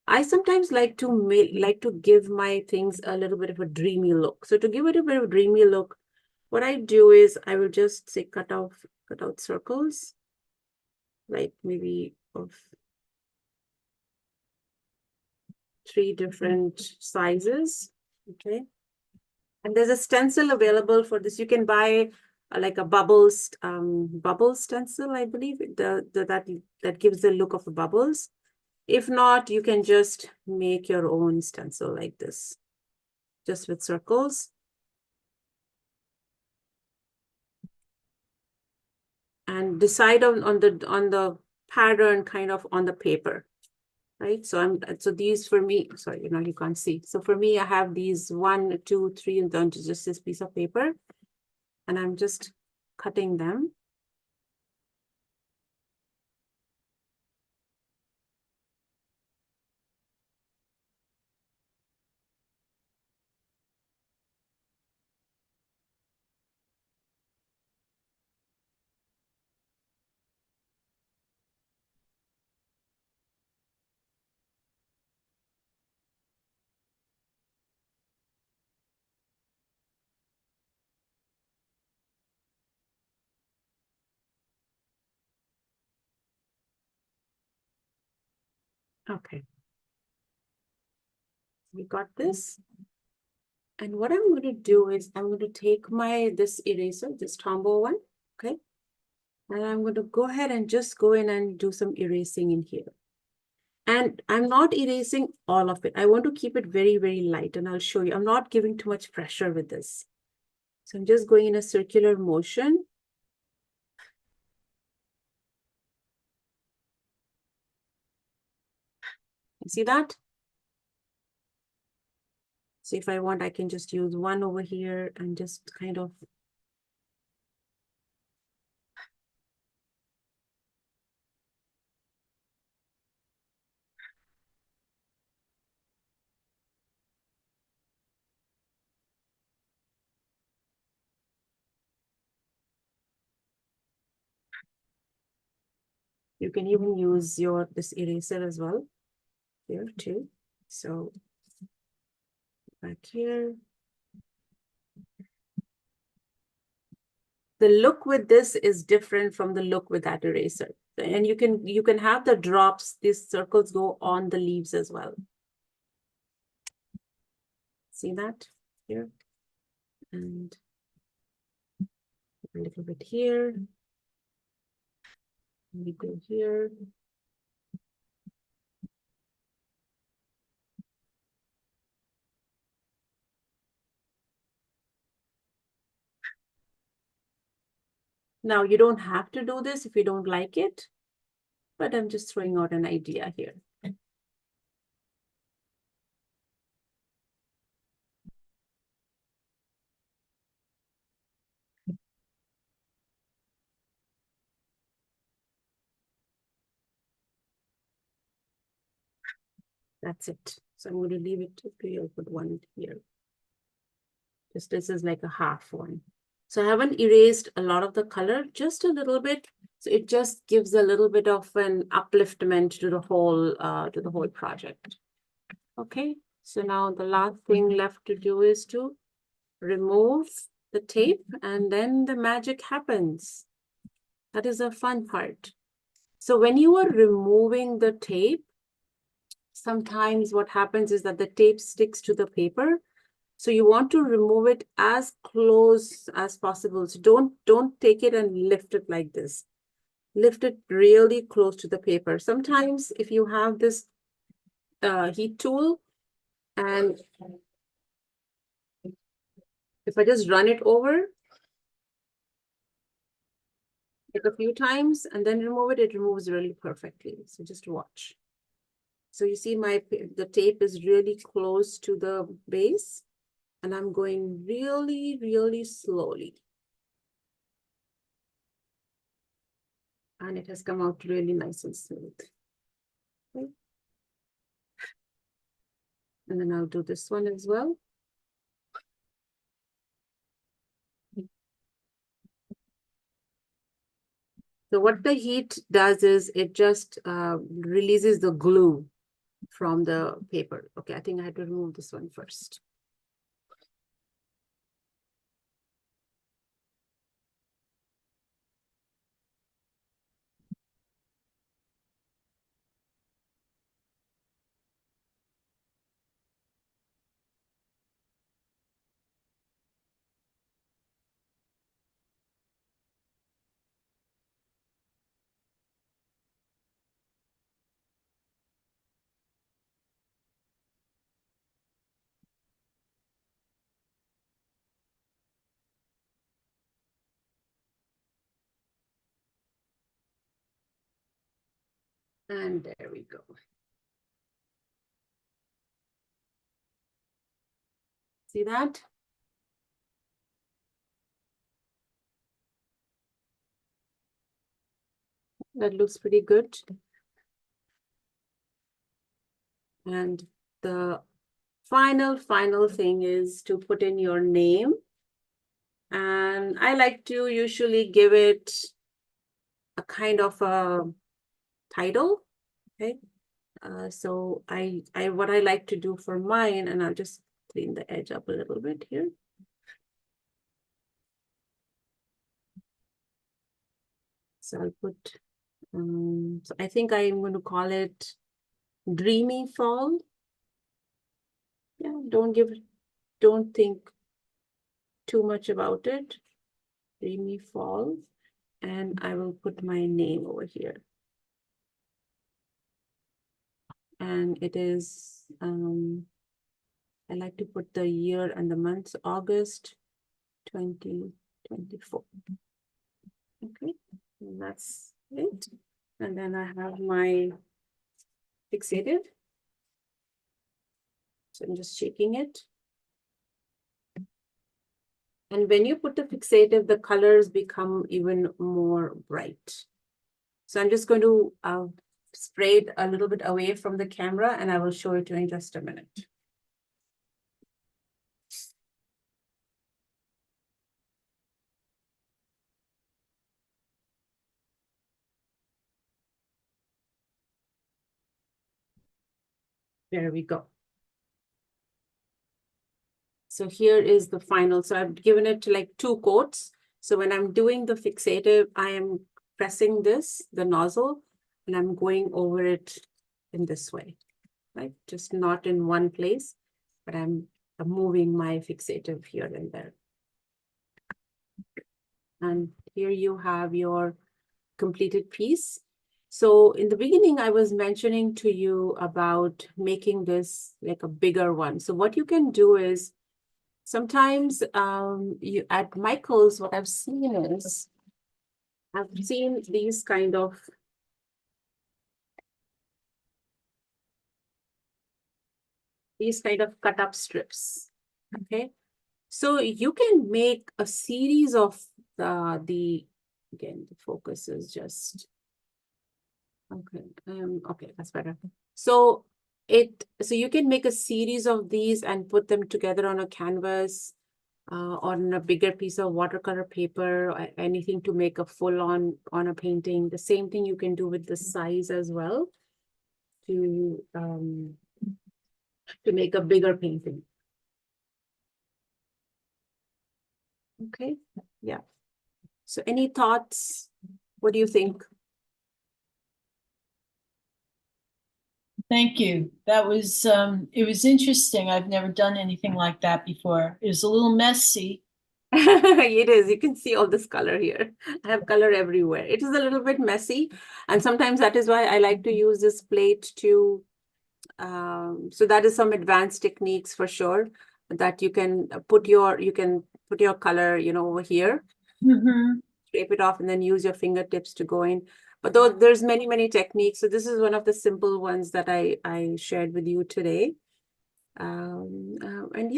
I sometimes like to give my things a little bit of a dreamy look. So to give it a bit of a dreamy look, what I do is I will just say cut out circles, like maybe of 3 different sizes. Okay. And there's a stencil available for this. You can buy like a bubble stencil, I believe, that gives the look of the bubbles. If not, you can just make your own stencil like this, just with circles. And decide on the pattern kind of on the paper, right? So these for me, sorry, you can't see. So for me, I have these 1, 2, 3, and then just this piece of paper, and I'm just cutting them. Okay. We got this. And what I'm going to do is I'm going to take this eraser, this Tombow one, okay? And I'm going to go ahead and just go in and do some erasing in here. And I'm not erasing all of it. I want to keep it very, very light, and I'll show you. I'm not giving too much pressure with this. So I'm just going in a circular motion. You see that? So if I want, I can just use one over here and just kind of you can even use this eraser as well here too. So back here. The look with this is different from the look with that eraser. And you can have the drops, these circles go on the leaves as well. See that here? And a little bit here. We go here. Now, you don't have to do this if you don't like it, but I'm just throwing out an idea here. That's it. So I'm going to leave it. Okay, I'll put one here. Just this is like a half one. So I haven't erased a lot of the color, just a little bit. So it just gives a little bit of an upliftment to the whole project. Okay, so now the last thing left to do is to remove the tape, and then the magic happens. That is the fun part. So when you are removing the tape, sometimes what happens is that the tape sticks to the paper. So you want to remove it as close as possible. So don't take it and lift it like this. Lift it really close to the paper. Sometimes if you have this heat tool, and if I just run it over, Take a few times and then remove it. It removes really perfectly. So just watch. So you see the tape is really close to the base, and I'm going really, really slowly. And it has come out really nice and smooth. Okay. And then I'll do this one as well. So what the heat does is it just releases the glue from the paper. Okay, I think I had to remove this one first. And there we go. See that? That looks pretty good. And the final thing is to put in your name. And I like to usually give it a kind of a title. Okay. So what I like to do for mine, and I'll just clean the edge up a little bit here. So I'll put, so I think I'm going to call it Dreamy Fall. Yeah, don't think too much about it. Dreamy Fall. And I will put my name over here. And it is, I like to put the year and the month, August 2024. Okay, and that's it. And then I have my fixative. So I'm just shaking it. And when you put the fixative, the colors become even more bright. So I'm just going to spray it a little bit away from the camera, and I will show it to you in just a minute. There we go. So here is the final. So I've given it like 2 coats. So when I'm doing the fixative, I am pressing the nozzle, and I'm going over it in this way, right? Just not in one place, but I'm moving my fixative here and there. And here you have your completed piece. So in the beginning, I was mentioning to you about making this like a bigger one. So what you can do is sometimes you at Michael's, what I've seen is these kind of cut up strips. Okay. So you can make a series of again, the focus is just, okay. Okay, that's better. So you can make a series of these and put them together on a canvas, on a bigger piece of watercolor paper, or anything to make a full on a painting. The same thing you can do with the size as well to make a bigger painting. Okay, yeah. So any thoughts? What do you think? Thank you. That was it was interesting. I've never done anything like that before. It was a little messy. It is. You can see all this color here. I have color everywhere. It is a little bit messy, and sometimes that is why I like to use this plate to. So that is some advanced techniques for sure that you can put your color, over here. Mm-hmm. scrape it off and then use your fingertips to go in. But though there's many techniques. So this is one of the simple ones that I shared with you today. And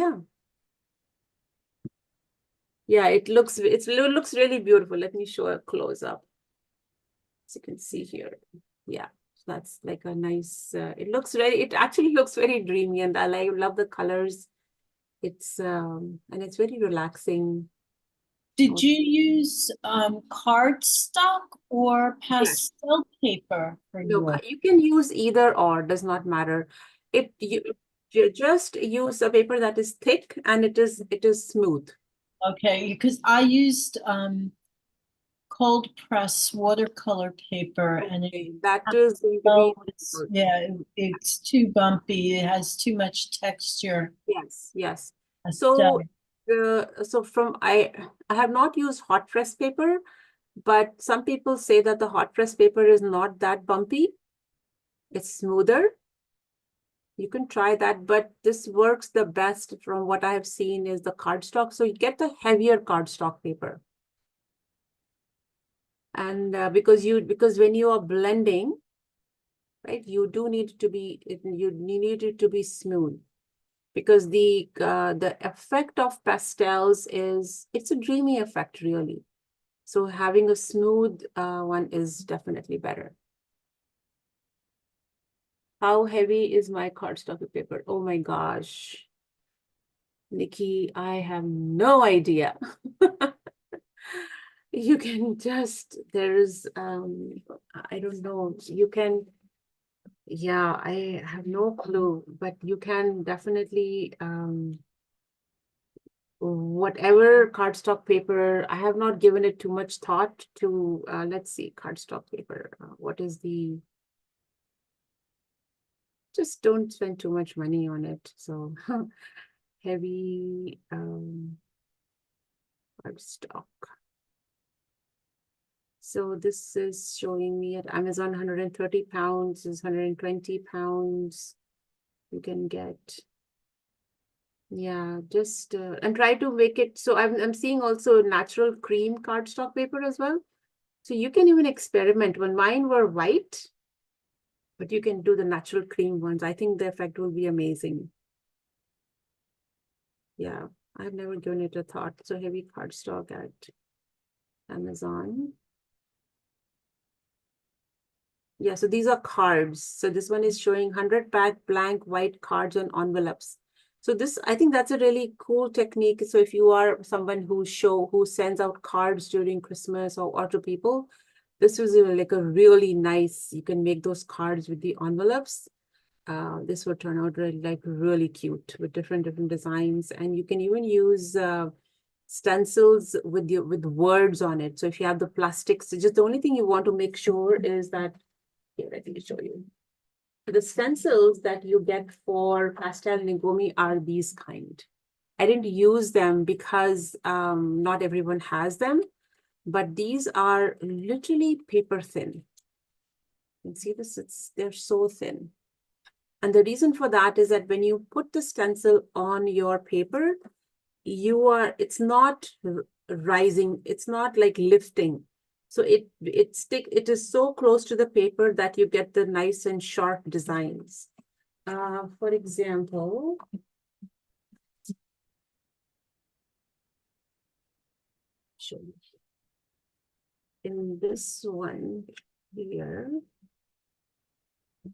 yeah, it looks really beautiful. Let me show a close up. As you can see here. Yeah, so that's like a nice, it actually looks very dreamy, and I love the colors. It's and it's very relaxing. Did you use cardstock or Yes. pastel paper for No, yours? you can use either or, does not matter. You just use a paper that is thick and it is smooth. Okay, because I used cold press watercolor paper, and Okay, that is going to be it's too bumpy. It has too much texture. yes. But, So I have not used hot press paper, but some people say that the hot press paper is not that bumpy. It's smoother. You can try that, but this works the best from what I have seen is the cardstock. So you get the heavier cardstock paper. And because when you are blending, right, you do need to be, you need it to be smooth. Because the effect of pastels is, it's a dreamy effect, really. So having a smooth one is definitely better. How heavy is my cardstock paper? Oh my gosh. Nikki, I have no idea. You can just, there's, I don't know, you can, yeah, I have no clue, but you can definitely, whatever cardstock paper, I have not given it too much thought to, let's see, cardstock paper. What is just don't spend too much money on it. So heavy cardstock. So this is showing me at Amazon 130 pounds, is 120 pounds. You can get, yeah, just and try to make it. So I'm seeing also natural cream cardstock paper as well. So you can even experiment. When mine were white, but you can do the natural cream ones. I think the effect will be amazing. Yeah, I've never given it a thought. So heavy cardstock at Amazon. Yeah, so these are cards. So this one is showing 100 pack blank white cards on envelopes. So this, I think that's a really cool technique. So if you are someone who sends out cards during Christmas or to people, this was like a really nice, you can make those cards with the envelopes. This would turn out really cute with different designs. And you can even use stencils with words on it. So if you have the plastics, so just the only thing you want to make sure is that, here, let me show you. The stencils that you get for Pastel Nagomi are these kind. I didn't use them because not everyone has them, but these are literally paper thin. You can see this, they're so thin. And the reason for that is that when you put the stencil on your paper, it's not rising, it's not like lifting. So it is so close to the paper that you get the nice and sharp designs. For example, show you in this one here.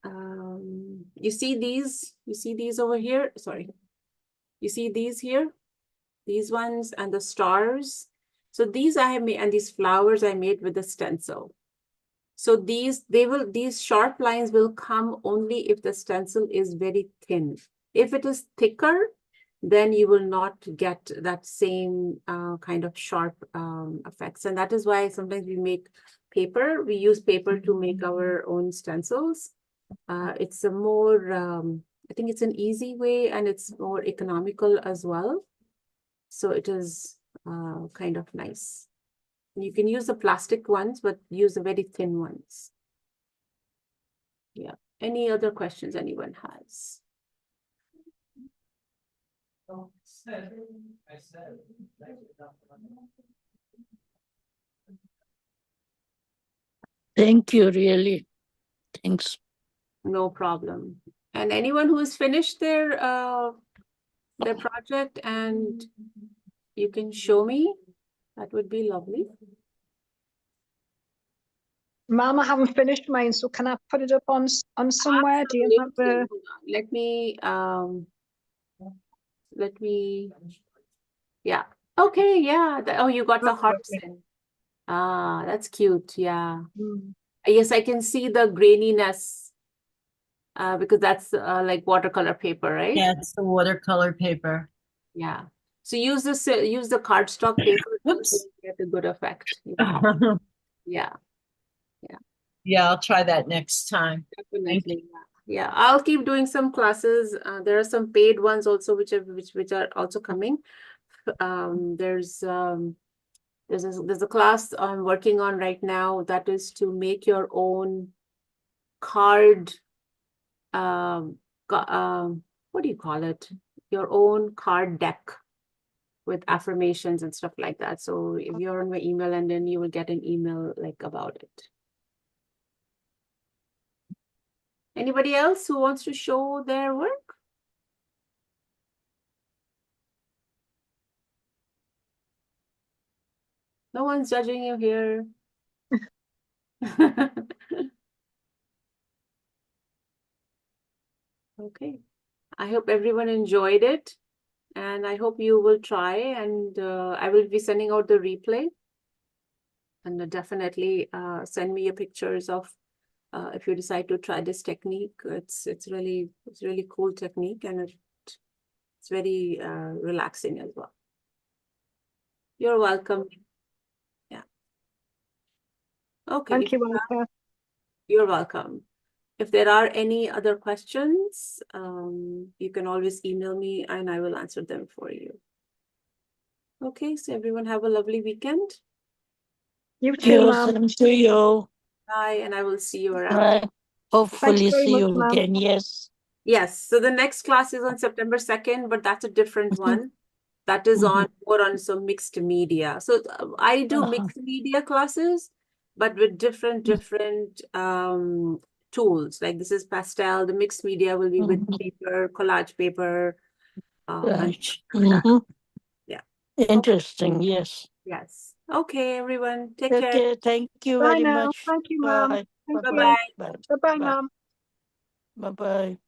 You see these over here? Sorry. You see these here? These ones and the stars. So these I have made, and these flowers I made with the stencil. So these sharp lines will come only if the stencil is very thin. If it is thicker, then you will not get that same kind of sharp effects. And that is why sometimes we use paper to make our own stencils. It's a more, I think it's an easy way and it's more economical as well. So it is kind of nice. You can use the plastic ones, but use the very thin ones. Yeah. Any other questions anyone has? Thank you, really. Thanks. No problem. And anyone who has finished their project and you can show me, that would be lovely. Mom, I haven't finished mine, so can I put it up on somewhere? Do you have Absolutely. the? Hold on. Let me, yeah. Okay, yeah. Oh, you got the hearts in. Ah, that's cute. Yeah. Mm. Yes, I can see the graininess because that's like watercolor paper, right? Yeah, it's the watercolor paper. Yeah. So use the cardstock paper Whoops. to get a good effect. Yeah, Yeah, I'll try that next time. definitely. Yeah, I'll keep doing some classes. There are some paid ones also which are also coming. There's a class I'm working on right now that is to make your own card. What do you call it? Your own card deck with affirmations and stuff like that. So if you're on my email, and then you will get an email like about it. Anybody else who wants to show their work? No one's judging you here. Okay. I hope everyone enjoyed it, and I hope you will try, and I will be sending out the replay. And definitely send me your pictures of if you decide to try this technique. It's really cool technique, and it's very relaxing as well. You're welcome. Yeah. Okay. Thank you, Monica. You're welcome. If there are any other questions, you can always email me and I will answer them for you. Okay, so everyone have a lovely weekend. You too, Mom. Same to you. Bye, and I will see you around. Bye. Hopefully very see much, you Mom. again. Yes. Yes, so the next class is on September 2nd, but that's a different one. That is on more on some mixed media. So I do mixed media classes, but with different tools. Like this is pastel. The mixed media will be with paper, collage paper, and Right. yeah. Interesting. Yes. Yes. Okay, everyone. Take care. Okay. Thank you Bye very now. much. Thank you, Mom. Bye. Thank Bye. you. Bye. Bye-bye, Mom. Bye. Bye.